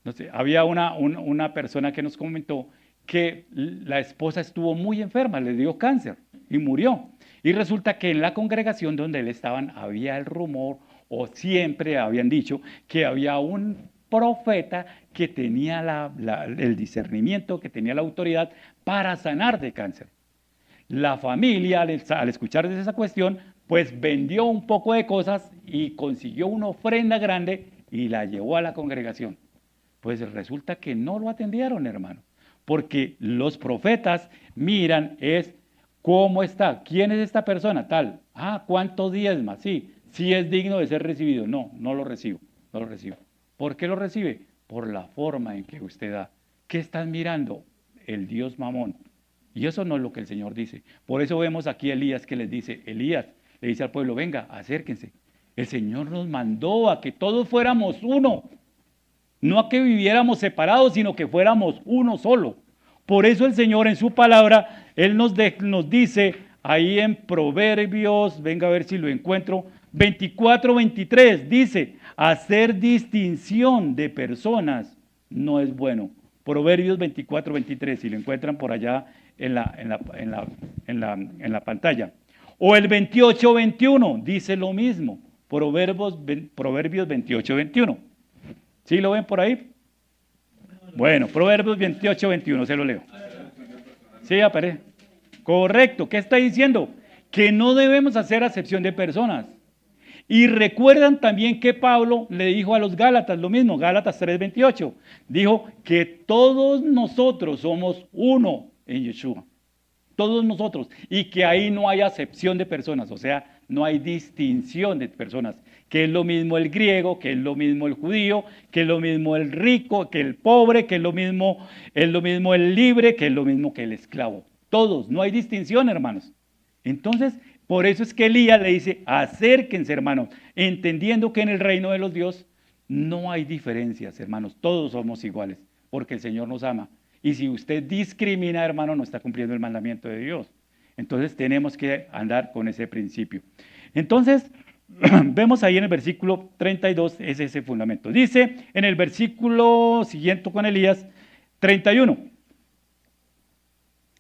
no sé, había una persona que nos comentó que la esposa estuvo muy enferma, le dio cáncer y murió. Y resulta que en la congregación donde él estaban había el rumor, o siempre habían dicho, que había un profeta que tenía el discernimiento, que tenía la autoridad para sanar de cáncer. La familia, al escuchar de esa cuestión, pues vendió un poco de cosas y consiguió una ofrenda grande y la llevó a la congregación. Pues resulta que no lo atendieron, hermano, porque los profetas miran es cómo está, quién es esta persona, tal, ¿cuántos diezmas? Sí es digno de ser recibido. No lo recibo, no lo recibo. ¿Por qué lo recibe? Por la forma en que usted da. ¿Qué están mirando? El Dios Mamón. Y eso no es lo que el Señor dice. Por eso vemos aquí a Elías que les dice, Elías le dice al pueblo, venga, acérquense. El Señor nos mandó a que todos fuéramos uno. No a que viviéramos separados, sino que fuéramos uno solo. Por eso el Señor en su palabra, Él nos dice ahí en Proverbios, venga a ver si lo encuentro, 24-23, dice, hacer distinción de personas no es bueno. Proverbios 24-23, si lo encuentran por allá en la pantalla. O el 28-21, dice lo mismo, Proverbios 28-21. ¿Sí lo ven por ahí? Bueno, Proverbios 28-21, se lo leo. Sí, aparece. Correcto, ¿qué está diciendo? Que no debemos hacer acepción de personas. Y recuerdan también que Pablo le dijo a los Gálatas lo mismo, Gálatas 3:28, dijo que todos nosotros somos uno en Yeshua, todos nosotros, y que ahí no hay acepción de personas, o sea, no hay distinción de personas, que es lo mismo el griego, que es lo mismo el judío, que es lo mismo el rico, que el pobre, que es lo mismo el libre, que es lo mismo que el esclavo. Todos, no hay distinción, hermanos. Entonces, por eso es que Elías le dice, acérquense, hermanos, entendiendo que en el reino de los Dios no hay diferencias, hermanos, todos somos iguales, porque el Señor nos ama. Y si usted discrimina, hermano, no está cumpliendo el mandamiento de Dios. Entonces tenemos que andar con ese principio. Entonces, vemos ahí en el versículo 32, es ese fundamento. Dice en el versículo siguiente con Elías, 31.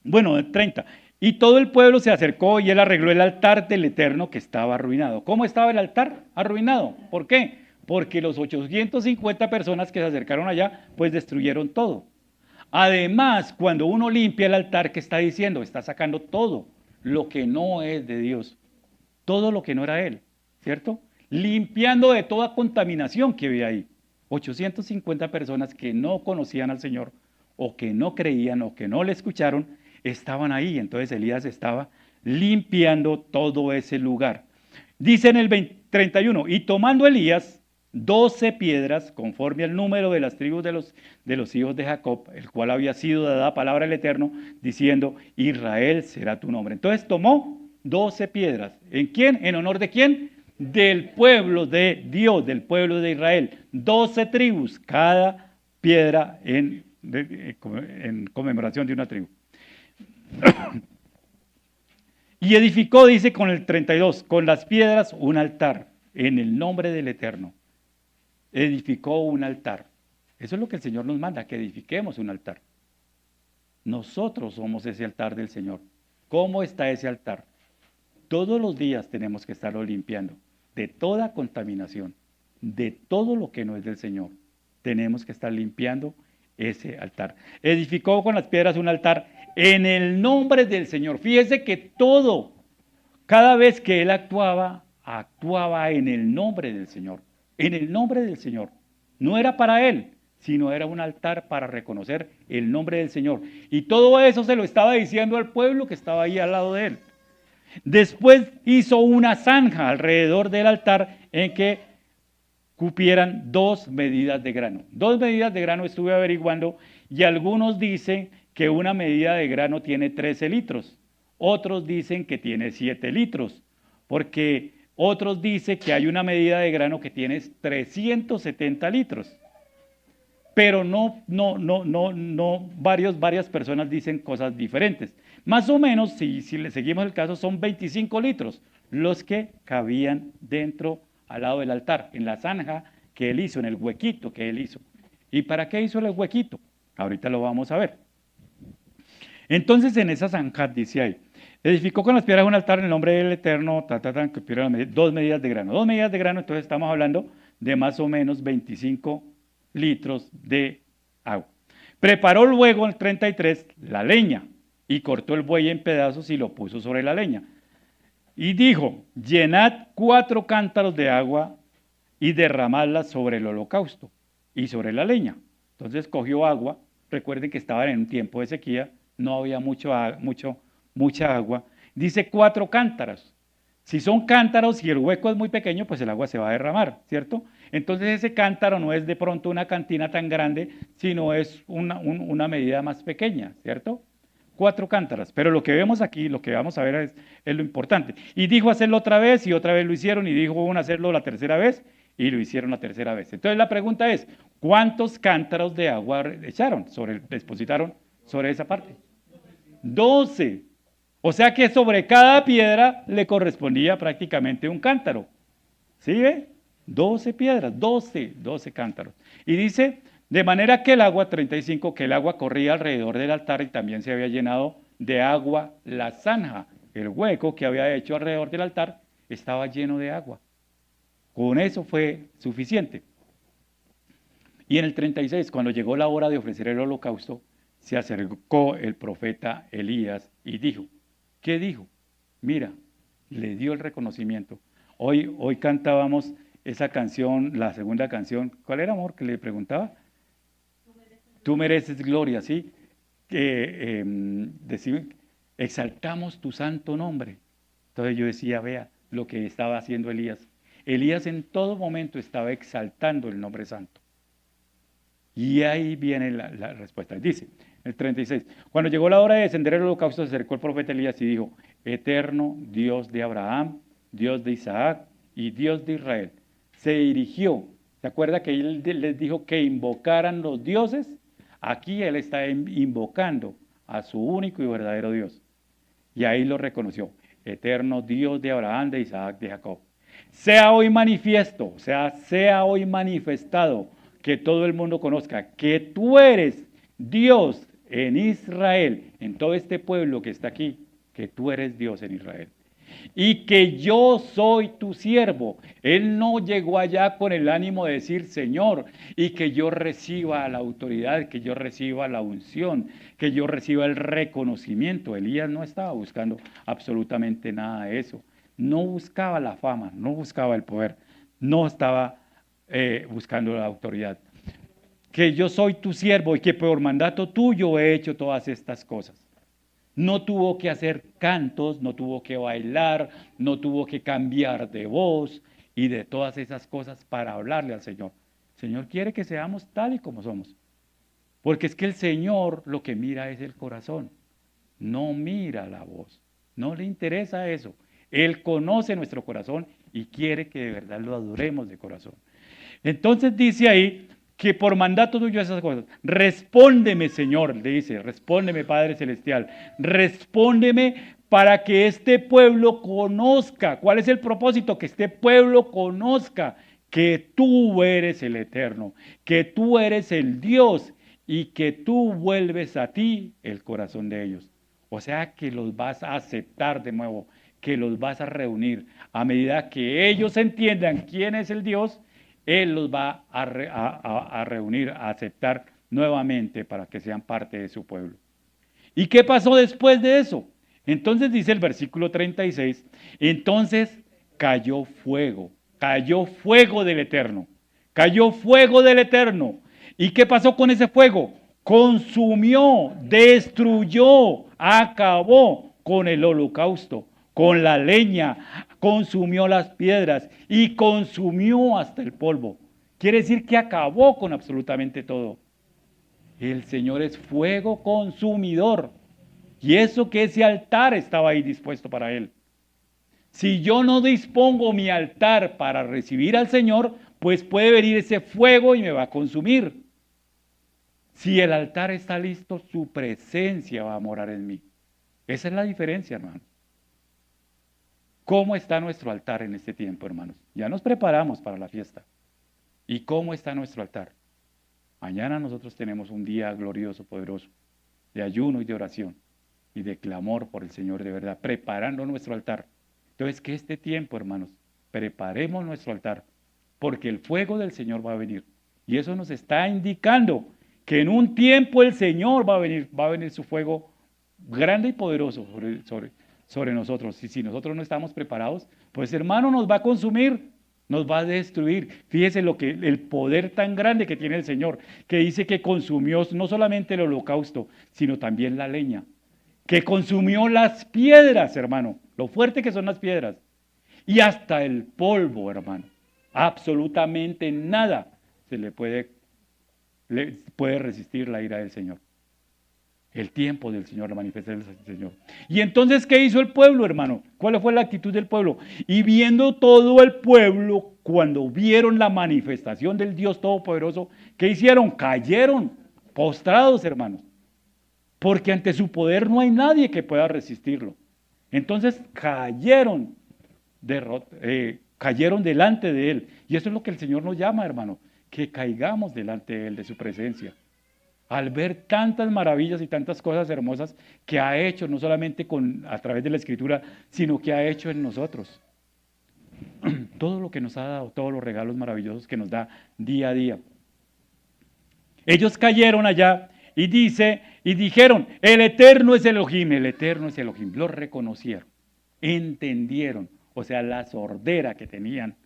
Bueno, 30. Y todo el pueblo se acercó y él arregló el altar del Eterno que estaba arruinado. ¿Cómo estaba el altar? Arruinado. ¿Por qué? Porque los 850 personas que se acercaron allá, pues destruyeron todo. Además, cuando uno limpia el altar, ¿qué está diciendo? Está sacando todo lo que no es de Dios. Todo lo que no era Él, ¿cierto? Limpiando de toda contaminación que había ahí. 850 personas que no conocían al Señor, o que no creían, o que no le escucharon, estaban ahí. Entonces Elías estaba limpiando todo ese lugar. Dice en el 31, y tomando Elías 12 piedras, conforme al número de las tribus de los hijos de Jacob, el cual había sido dada palabra del Eterno, diciendo, Israel será tu nombre. Entonces tomó 12 piedras. ¿En quién? ¿En honor de quién? Del pueblo de Dios, del pueblo de Israel. 12 tribus, cada piedra en conmemoración de una tribu. Y edificó, dice con el 32, con las piedras un altar en el nombre del Eterno. Edificó un altar. Eso es lo que el Señor nos manda, que edifiquemos un altar. Nosotros somos ese altar del Señor. ¿Cómo está ese altar? Todos los días tenemos que estarlo limpiando de toda contaminación, de todo lo que no es del Señor. Tenemos que estar limpiando ese altar. Edificó con las piedras un altar en el nombre del Señor. Fíjese que todo, cada vez que él actuaba en el nombre del Señor. En el nombre del Señor. No era para él, sino era un altar para reconocer el nombre del Señor. Y todo eso se lo estaba diciendo al pueblo que estaba ahí al lado de él. Después hizo una zanja alrededor del altar en que cupieran 2 medidas de grano. 2 medidas de grano estuve averiguando y algunos dicen que una medida de grano tiene 13 litros, otros dicen que tiene 7 litros, porque otros dicen que hay una medida de grano que tiene 370 litros. Pero varias personas dicen cosas diferentes. Más o menos, si le seguimos el caso, son 25 litros los que cabían dentro, al lado del altar, en la zanja que él hizo, en el huequito que él hizo. ¿Y para qué hizo el huequito? Ahorita lo vamos a ver. Entonces, en esa zanja, dice ahí, edificó con las piedras un altar en el nombre del Eterno, que piedra, 2 medidas de grano. 2 medidas de grano, entonces estamos hablando de más o menos 25 litros de agua. Preparó luego el 33 la leña y cortó el buey en pedazos y lo puso sobre la leña. Y dijo, llenad 4 cántaros de agua y derramadla sobre el holocausto y sobre la leña. Entonces cogió agua, recuerden que estaban en un tiempo de sequía, no había mucha agua. Dice 4 cántaros. Si son cántaros y el hueco es muy pequeño, pues el agua se va a derramar, ¿cierto? Entonces ese cántaro no es de pronto una cantina tan grande, sino es una medida más pequeña, ¿cierto? 4 cántaras. Pero lo que vemos aquí, lo que vamos a ver es lo importante. Y dijo hacerlo otra vez y otra vez lo hicieron y dijo hacerlo la tercera vez y lo hicieron la tercera vez. Entonces la pregunta es, ¿cuántos cántaros de agua echaron? Depositaron sobre esa parte. 12. O sea que sobre cada piedra le correspondía prácticamente un cántaro. ¿Sí ve? 12 piedras, 12 cántaros. Y dice, de manera que el agua, 35, que el agua corría alrededor del altar y también se había llenado de agua la zanja. El hueco que había hecho alrededor del altar estaba lleno de agua. Con eso fue suficiente. Y en el 36, cuando llegó la hora de ofrecer el holocausto, se acercó el profeta Elías y dijo, ¿qué dijo? Mira, le dio el reconocimiento. Hoy cantábamos esa canción, la segunda canción. ¿Cuál era, amor, que le preguntaba? Tú mereces gloria, ¿sí? Exaltamos tu santo nombre. Entonces yo decía, vea lo que estaba haciendo Elías. Elías en todo momento estaba exaltando el nombre santo. Y ahí viene la respuesta. Dice, el 36, cuando llegó la hora de descender el holocausto, se acercó el profeta Elías y dijo, Eterno Dios de Abraham, Dios de Isaac y Dios de Israel. Se dirigió, ¿se acuerda que él les dijo que invocaran los dioses? Aquí él está invocando a su único y verdadero Dios. Y ahí lo reconoció, Eterno Dios de Abraham, de Isaac, de Jacob. Sea hoy manifiesto, o sea, sea hoy manifestado, que todo el mundo conozca que tú eres Dios en Israel, en todo este pueblo que está aquí, que tú eres Dios en Israel. Y que yo soy tu siervo. Él no llegó allá con el ánimo de decir, Señor, y que yo reciba la autoridad, que yo reciba la unción, que yo reciba el reconocimiento. Elías no estaba buscando absolutamente nada de eso. No buscaba la fama, no buscaba el poder, no estaba buscando la autoridad. Que yo soy tu siervo y que por mandato tuyo he hecho todas estas cosas. No tuvo que hacer cantos, no tuvo que bailar, no tuvo que cambiar de voz y de todas esas cosas para hablarle al Señor. El Señor quiere que seamos tal y como somos. Porque es que el Señor lo que mira es el corazón, no mira la voz, no le interesa eso. Él conoce nuestro corazón y quiere que de verdad lo adoremos de corazón. Entonces dice ahí que por mandato tuyo esas cosas. Respóndeme, Señor, le dice, respóndeme, Padre Celestial, respóndeme para que este pueblo conozca. ¿Cuál es el propósito? Que este pueblo conozca que tú eres el Eterno, que tú eres el Dios y que tú vuelves a ti el corazón de ellos. O sea que los vas a aceptar de nuevo, que los vas a reunir. A medida que ellos entiendan quién es el Dios, Él los va a reunir, a aceptar nuevamente para que sean parte de su pueblo. ¿Y qué pasó después de eso? Entonces dice el versículo 36, entonces cayó fuego del Eterno, cayó fuego del Eterno. ¿Y qué pasó con ese fuego? Consumió, destruyó, acabó con el holocausto, con la leña, consumió las piedras y consumió hasta el polvo. Quiere decir que acabó con absolutamente todo. El Señor es fuego consumidor. Y eso que ese altar estaba ahí dispuesto para Él. Si yo no dispongo mi altar para recibir al Señor, pues puede venir ese fuego y me va a consumir. Si el altar está listo, su presencia va a morar en mí. Esa es la diferencia, hermano. ¿Cómo está nuestro altar en este tiempo, hermanos? Ya nos preparamos para la fiesta. ¿Y cómo está nuestro altar? Mañana nosotros tenemos un día glorioso, poderoso, de ayuno y de oración y de clamor por el Señor de verdad, preparando nuestro altar. Entonces, que este tiempo, hermanos, preparemos nuestro altar, porque el fuego del Señor va a venir. Y eso nos está indicando que en un tiempo el Señor va a venir su fuego grande y poderoso sobre nosotros. Y si nosotros no estamos preparados, pues hermano, nos va a consumir, nos va a destruir. Fíjese el poder tan grande que tiene el Señor, que dice que consumió no solamente el holocausto, sino también la leña, que consumió las piedras, hermano, lo fuerte que son las piedras, y hasta el polvo, hermano. Absolutamente nada se le puede resistir la ira del Señor. El tiempo del Señor, la manifestación del Señor. Y entonces, ¿qué hizo el pueblo, hermano? ¿Cuál fue la actitud del pueblo? Y viendo todo el pueblo, cuando vieron la manifestación del Dios Todopoderoso, ¿qué hicieron? Cayeron postrados, hermanos. Porque ante su poder no hay nadie que pueda resistirlo. Entonces cayeron delante de Él. Y eso es lo que el Señor nos llama, hermano, que caigamos delante de Él, de su presencia. Al ver tantas maravillas y tantas cosas hermosas que ha hecho, no solamente a través de la Escritura, sino que ha hecho en nosotros. Todo lo que nos ha dado, todos los regalos maravillosos que nos da día a día. Ellos cayeron allá y dijeron, el Eterno es Elohim, el Eterno es Elohim. Lo reconocieron, entendieron, o sea, la sordera que tenían,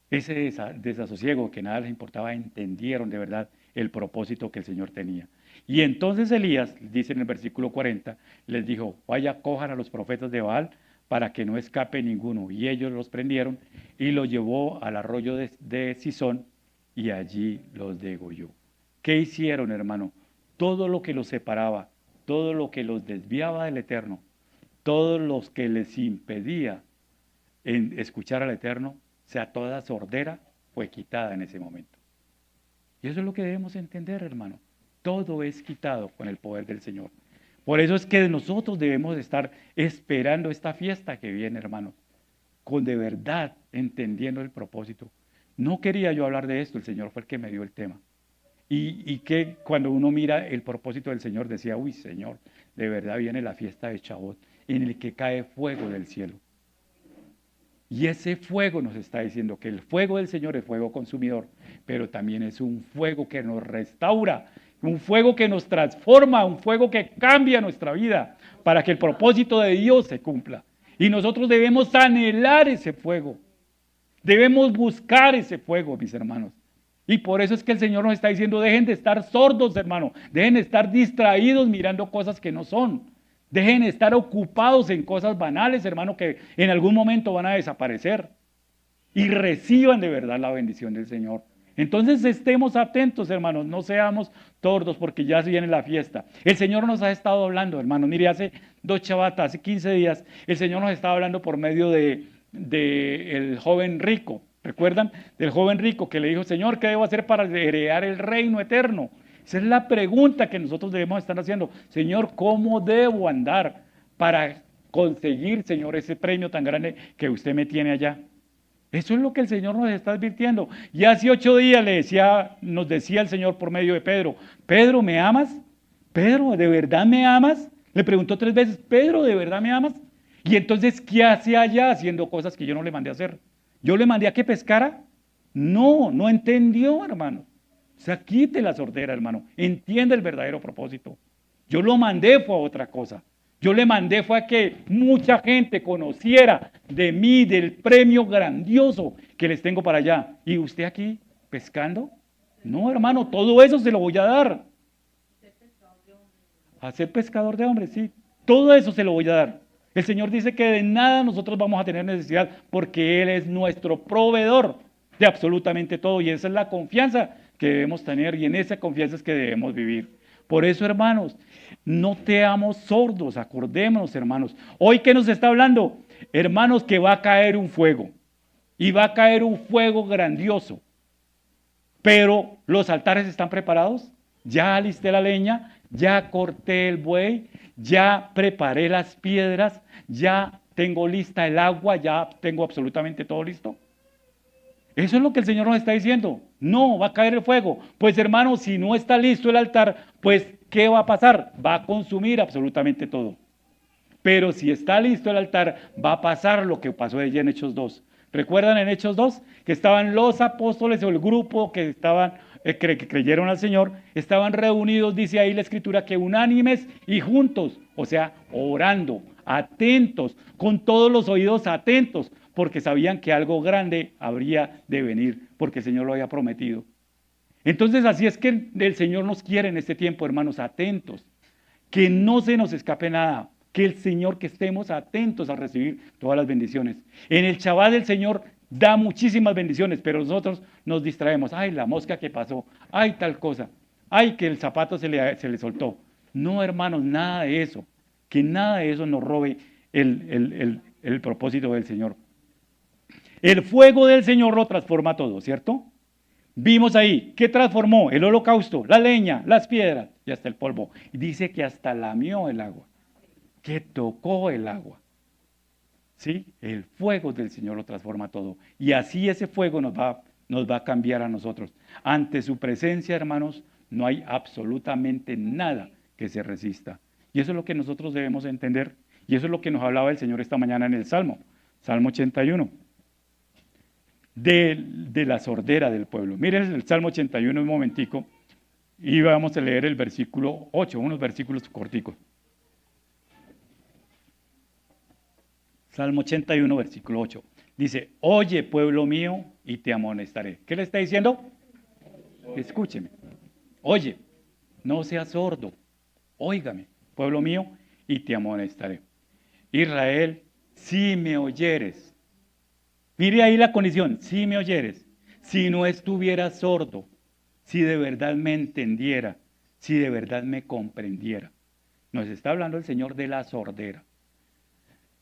ese desasosiego que nada les importaba, entendieron de verdad el propósito que el Señor tenía. Y entonces Elías, dice en el versículo 40, les dijo, vaya, cojan a los profetas de Baal para que no escape ninguno. Y ellos los prendieron y los llevó al arroyo de Sison y allí los degolló. ¿Qué hicieron, hermano? Todo lo que los separaba, todo lo que los desviaba del Eterno, todo lo que les impedía en escuchar al Eterno, o sea, toda sordera fue quitada en ese momento. Y eso es lo que debemos entender, hermano. Todo es quitado con el poder del Señor. Por eso es que nosotros debemos estar esperando esta fiesta que viene, hermano, con de verdad entendiendo el propósito. No quería yo hablar de esto, el Señor fue el que me dio el tema. Y que cuando uno mira el propósito del Señor, decía, uy, Señor, de verdad viene la fiesta de Shavuot, en el que cae fuego del cielo. Y ese fuego nos está diciendo que el fuego del Señor es fuego consumidor, pero también es un fuego que nos restaura, un fuego que nos transforma, un fuego que cambia nuestra vida para que el propósito de Dios se cumpla. Y nosotros debemos anhelar ese fuego, debemos buscar ese fuego, mis hermanos. Y por eso es que el Señor nos está diciendo, dejen de estar sordos, hermano, dejen de estar distraídos mirando cosas que no son. Dejen de estar ocupados en cosas banales, hermano, que en algún momento van a desaparecer. Y reciban de verdad la bendición del Señor. Entonces estemos atentos, hermanos, no seamos tordos porque ya viene la fiesta. El Señor nos ha estado hablando, hermanos. Mire, hace 2 Shabbat, hace 15 días, el Señor nos estaba hablando por medio de el joven rico. ¿Recuerdan? Del joven rico que le dijo, Señor, ¿qué debo hacer para heredar el reino eterno? Esa es la pregunta que nosotros debemos estar haciendo. Señor, ¿cómo debo andar para conseguir, Señor, ese premio tan grande que usted me tiene allá? Eso es lo que el Señor nos está advirtiendo. Y hace 8 días nos decía el Señor por medio de Pedro, Pedro, ¿me amas? Pedro, ¿de verdad me amas? Le preguntó 3 veces, Pedro, ¿de verdad me amas? Y entonces, ¿qué hace allá haciendo cosas que yo no le mandé a hacer? ¿Yo le mandé a que pescara? No entendió, hermano. O sea, quite la sordera, hermano. Entiende el verdadero propósito. Yo lo mandé fue a otra cosa. Yo le mandé fue a que mucha gente conociera de mí, del premio grandioso que les tengo para allá. ¿Y usted aquí pescando? No, hermano, todo eso se lo voy a dar. A ser pescador de hombres, sí. Todo eso se lo voy a dar. El Señor dice que de nada nosotros vamos a tener necesidad porque Él es nuestro proveedor. de absolutamente todo. Y esa es la confianza que debemos tener y en esa confianza es que debemos vivir. Por eso, hermanos, no teamos sordos, acordémonos, hermanos. Hoy que nos está hablando, hermanos, que va a caer un fuego y va a caer un fuego grandioso. Pero los altares están preparados, ya alisté la leña, ya corté el buey, ya preparé las piedras, ya tengo lista el agua, ya tengo absolutamente todo listo. Eso es lo que el Señor nos está diciendo. No, va a caer el fuego. Pues hermano, si no está listo el altar, pues ¿qué va a pasar? Va a consumir absolutamente todo. Pero si está listo el altar, va a pasar lo que pasó allí en Hechos 2. ¿Recuerdan en Hechos 2? Que estaban los apóstoles o el grupo que estaban, que creyeron al Señor, estaban reunidos, dice ahí la Escritura, que unánimes y juntos, o sea, orando, atentos, con todos los oídos atentos, porque sabían que algo grande habría de venir, porque el Señor lo había prometido. Entonces así es que el Señor nos quiere en este tiempo, hermanos, atentos, que no se nos escape nada, que el Señor, que estemos atentos a recibir todas las bendiciones. En el Shabbat el Señor da muchísimas bendiciones, pero nosotros nos distraemos. Ay, la mosca que pasó, ay, tal cosa, ay, que el zapato se le soltó. No, hermanos, nada de eso, que nada de eso nos robe el propósito del Señor. El fuego del Señor lo transforma todo, ¿cierto? Vimos ahí, ¿qué transformó? El holocausto, la leña, las piedras y hasta el polvo. Y dice que hasta lamió el agua, que tocó el agua. ¿Sí? El fuego del Señor lo transforma todo. Y así ese fuego nos va a cambiar a nosotros. Ante su presencia, hermanos, no hay absolutamente nada que se resista. Y eso es lo que nosotros debemos entender. Y eso es lo que nos hablaba el Señor esta mañana en el Salmo 81. De la sordera del pueblo. Miren el Salmo 81 un momentico y vamos a leer el versículo 8, unos versículos corticos. Salmo 81, versículo 8. Dice, oye pueblo mío y te amonestaré. ¿Qué le está diciendo? Escúcheme. Oye, no seas sordo. Óigame, pueblo mío, y te amonestaré. Israel, si me oyeres. Mire ahí la condición, si me oyeres, si no estuviera sordo, si de verdad me entendiera, si de verdad me comprendiera. Nos está hablando el Señor de la sordera.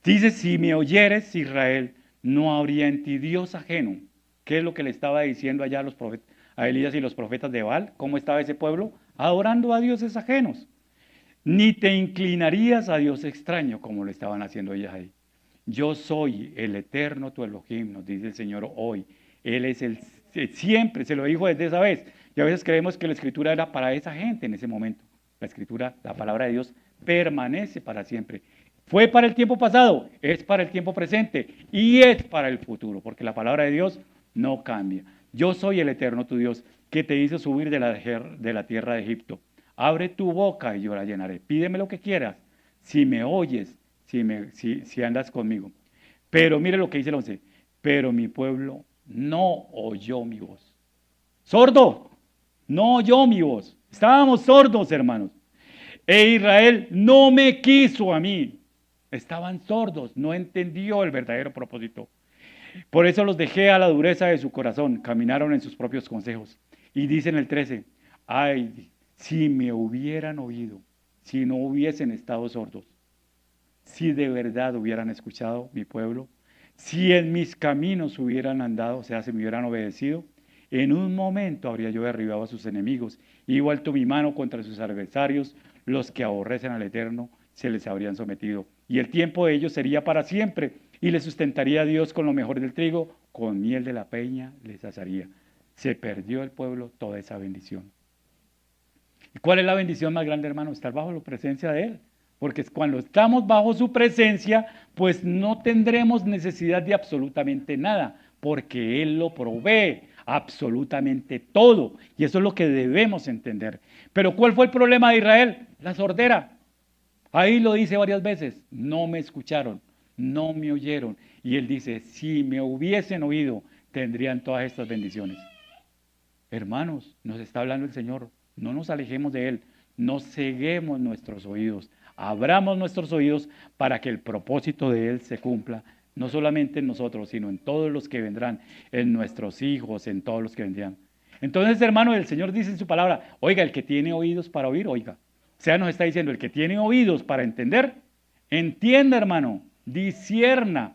Dice, si me oyeres, Israel, no habría en ti Dios ajeno. ¿Qué es lo que le estaba diciendo allá a los profetas, a Elías y los profetas de Baal? ¿Cómo estaba ese pueblo? Adorando a dioses ajenos. Ni te inclinarías a Dios extraño, como lo estaban haciendo ellas ahí. Yo soy el eterno tu Elohim, nos dice el Señor hoy. Él es el siempre, se lo dijo desde esa vez. Y a veces creemos que la Escritura era para esa gente en ese momento. La Escritura, la palabra de Dios, permanece para siempre. Fue para el tiempo pasado, es para el tiempo presente y es para el futuro, porque la palabra de Dios no cambia. Yo soy el eterno tu Dios, que te hizo subir de la tierra de Egipto. Abre tu boca y yo la llenaré. Pídeme lo que quieras. Si me oyes, si andas conmigo. Pero mire lo que dice el 11. Pero mi pueblo no oyó mi voz. Sordo, no oyó mi voz. Estábamos sordos, hermanos. E Israel no me quiso a mí. Estaban sordos, no entendió el verdadero propósito. Por eso los dejé a la dureza de su corazón. Caminaron en sus propios consejos. Y dice en el 13, ay, si me hubieran oído, si no hubiesen estado sordos. Si de verdad hubieran escuchado mi pueblo, si en mis caminos hubieran andado, o sea, si me hubieran obedecido, en un momento habría yo derribado a sus enemigos y vuelto mi mano contra sus adversarios, los que aborrecen al Eterno se les habrían sometido. Y el tiempo de ellos sería para siempre, y les sustentaría a Dios con lo mejor del trigo, con miel de la peña les asaría. Se perdió el pueblo toda esa bendición. ¿Y cuál es la bendición más grande, hermano? Estar bajo la presencia de Él. Porque cuando estamos bajo su presencia, pues no tendremos necesidad de absolutamente nada, porque Él lo provee absolutamente todo. Y eso es lo que debemos entender. Pero ¿cuál fue el problema de Israel? La sordera. Ahí lo dice varias veces, no me escucharon, no me oyeron. Y Él dice, si me hubiesen oído, tendrían todas estas bendiciones. Hermanos, nos está hablando el Señor, no nos alejemos de Él, no ceguemos nuestros oídos. Abramos nuestros oídos para que el propósito de Él se cumpla no solamente en nosotros, sino en todos los que vendrán, en nuestros hijos, en todos los que vendrán. Entonces, hermano, el Señor dice en su palabra, oiga, el que tiene oídos para oír, oiga. O sea, nos está diciendo, el que tiene oídos para entender, entienda, hermano, discierna,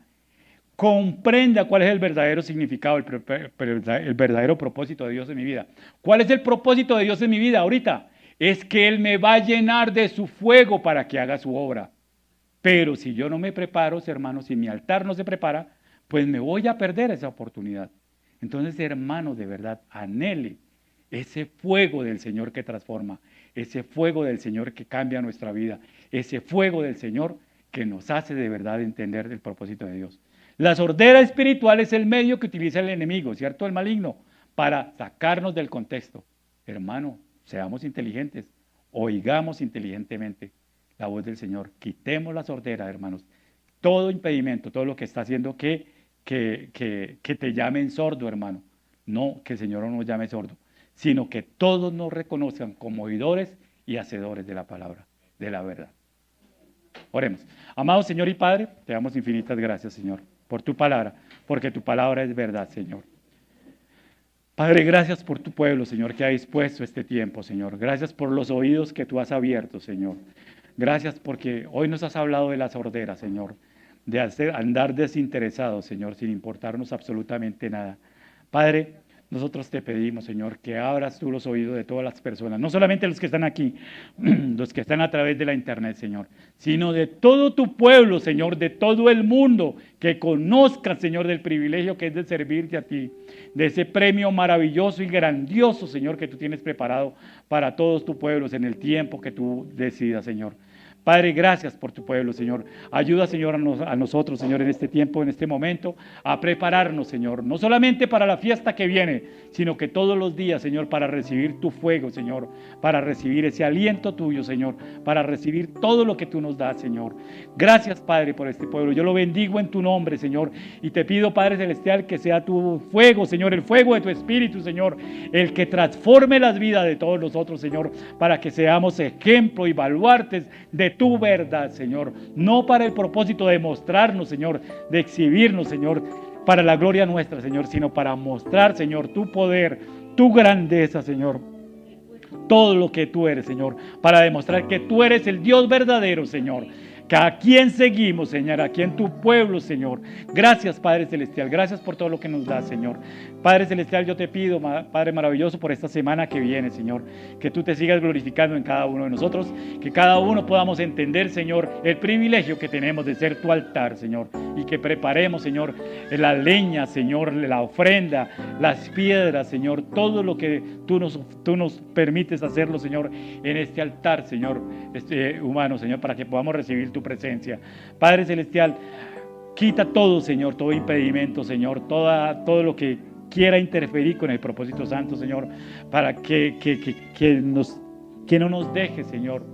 comprenda cuál es el verdadero significado, el verdadero propósito de Dios en mi vida. ¿Cuál es el propósito de Dios en mi vida ahorita? Es que Él me va a llenar de su fuego para que haga su obra. Pero si yo no me preparo, hermanos, si mi altar no se prepara, pues me voy a perder esa oportunidad. Entonces, hermano, de verdad, anhele ese fuego del Señor que transforma, ese fuego del Señor que cambia nuestra vida, ese fuego del Señor que nos hace de verdad entender el propósito de Dios. La sordera espiritual es el medio que utiliza el enemigo, ¿cierto? El maligno, para sacarnos del contexto. Hermano, seamos inteligentes, oigamos inteligentemente la voz del Señor, quitemos la sordera, hermanos. Todo impedimento, todo lo que está haciendo que te llamen sordo, hermano. No que el Señor no nos llame sordo, sino que todos nos reconozcan como oidores y hacedores de la palabra, de la verdad. Oremos. Amado Señor y Padre, te damos infinitas gracias, Señor, por tu palabra, porque tu palabra es verdad, Señor. Padre, gracias por tu pueblo, Señor, que ha dispuesto este tiempo, Señor. Gracias por los oídos que tú has abierto, Señor. Gracias porque hoy nos has hablado de la sordera, Señor, de andar desinteresados, Señor, sin importarnos absolutamente nada. Padre, nosotros te pedimos, Señor, que abras tú los oídos de todas las personas, no solamente los que están aquí, los que están a través de la internet, Señor, sino de todo tu pueblo, Señor, de todo el mundo, que conozcan, Señor, del privilegio que es de servirte a ti, de ese premio maravilloso y grandioso, Señor, que tú tienes preparado para todos tus pueblos en el tiempo que tú decidas, Señor. Padre, gracias por tu pueblo, Señor. Ayuda, Señor, a nosotros, Señor, en este tiempo, en este momento, a prepararnos, Señor, no solamente para la fiesta que viene, sino que todos los días, Señor, para recibir tu fuego, Señor, para recibir ese aliento tuyo, Señor, para recibir todo lo que tú nos das, Señor. Gracias, Padre, por este pueblo. Yo lo bendigo en tu nombre, Señor, y te pido, Padre Celestial, que sea tu fuego, Señor, el fuego de tu Espíritu, Señor, el que transforme las vidas de todos nosotros, Señor, para que seamos ejemplo y baluartes de tu verdad, Señor, no para el propósito de mostrarnos, Señor, de exhibirnos, Señor, para la gloria nuestra, Señor, sino para mostrar, Señor, tu poder, tu grandeza, Señor, todo lo que tú eres, Señor, para demostrar que tú eres el Dios verdadero, Señor. ¿A quién seguimos, Señor? Aquí en tu pueblo, Señor. Gracias, Padre Celestial. Gracias por todo lo que nos das, Señor. Padre Celestial, yo te pido, Padre maravilloso, por esta semana que viene, Señor, que tú te sigas glorificando en cada uno de nosotros, que cada uno podamos entender, Señor, el privilegio que tenemos de ser tu altar, Señor, y que preparemos, Señor, la leña, Señor, la ofrenda, las piedras, Señor, todo lo que tú nos permites hacerlo, Señor, en este altar, Señor, humano, Señor, para que podamos recibir tu presencia. Padre Celestial, quita todo, Señor, todo impedimento, Señor, todo lo que quiera interferir con el propósito santo, Señor, para que no nos deje, Señor,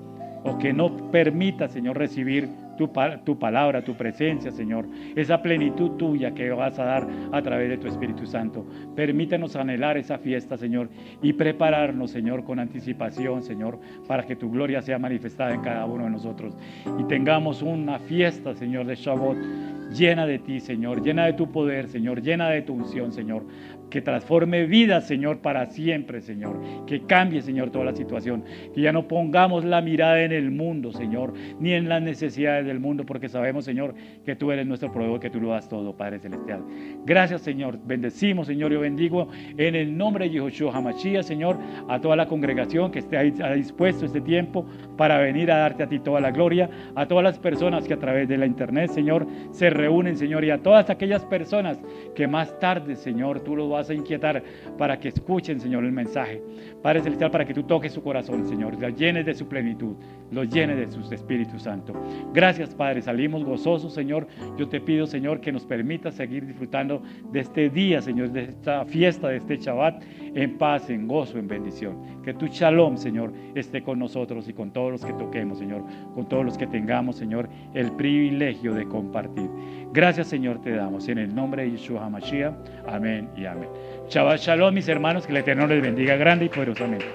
o que no permita, Señor, recibir tu palabra, tu presencia, Señor, esa plenitud tuya que vas a dar a través de tu Espíritu Santo. Permítanos anhelar esa fiesta, Señor, y prepararnos, Señor, con anticipación, Señor, para que tu gloria sea manifestada en cada uno de nosotros y tengamos una fiesta, Señor, de Shabbat llena de ti, Señor, llena de tu poder, Señor, llena de tu unción, Señor, que transforme vidas, Señor, para siempre, Señor, que cambie, Señor, toda la situación, que ya no pongamos la mirada en el mundo, Señor, ni en las necesidades del mundo, porque sabemos, Señor, que tú eres nuestro proveedor, que tú lo das todo, Padre Celestial. Gracias, Señor, bendecimos, Señor, yo bendigo en el nombre de Yehoshua HaMashiach, Señor, a toda la congregación que esté dispuesto este tiempo para venir a darte a ti toda la gloria, a todas las personas que a través de la internet, Señor, se reúnen, Señor, y a todas aquellas personas que más tarde, Señor, tú lo vas a inquietar para que escuchen, Señor, el mensaje. Padre Celestial, para que tú toques su corazón, Señor, los llenes de su plenitud, los llenes de su Espíritu Santo. Gracias, Padre, salimos gozosos, Señor. Yo te pido, Señor, que nos permita seguir disfrutando de este día, Señor, de esta fiesta, de este Shabbat, en paz, en gozo, en bendición. Que tu shalom, Señor, esté con nosotros y con todos los que toquemos, Señor, con todos los que tengamos, Señor, el privilegio de compartir. Gracias, Señor, te damos en el nombre de Yeshua HaMashiach. Amén y amén. Shabbat shalom, mis hermanos, que el Eterno les bendiga grande y poderosamente.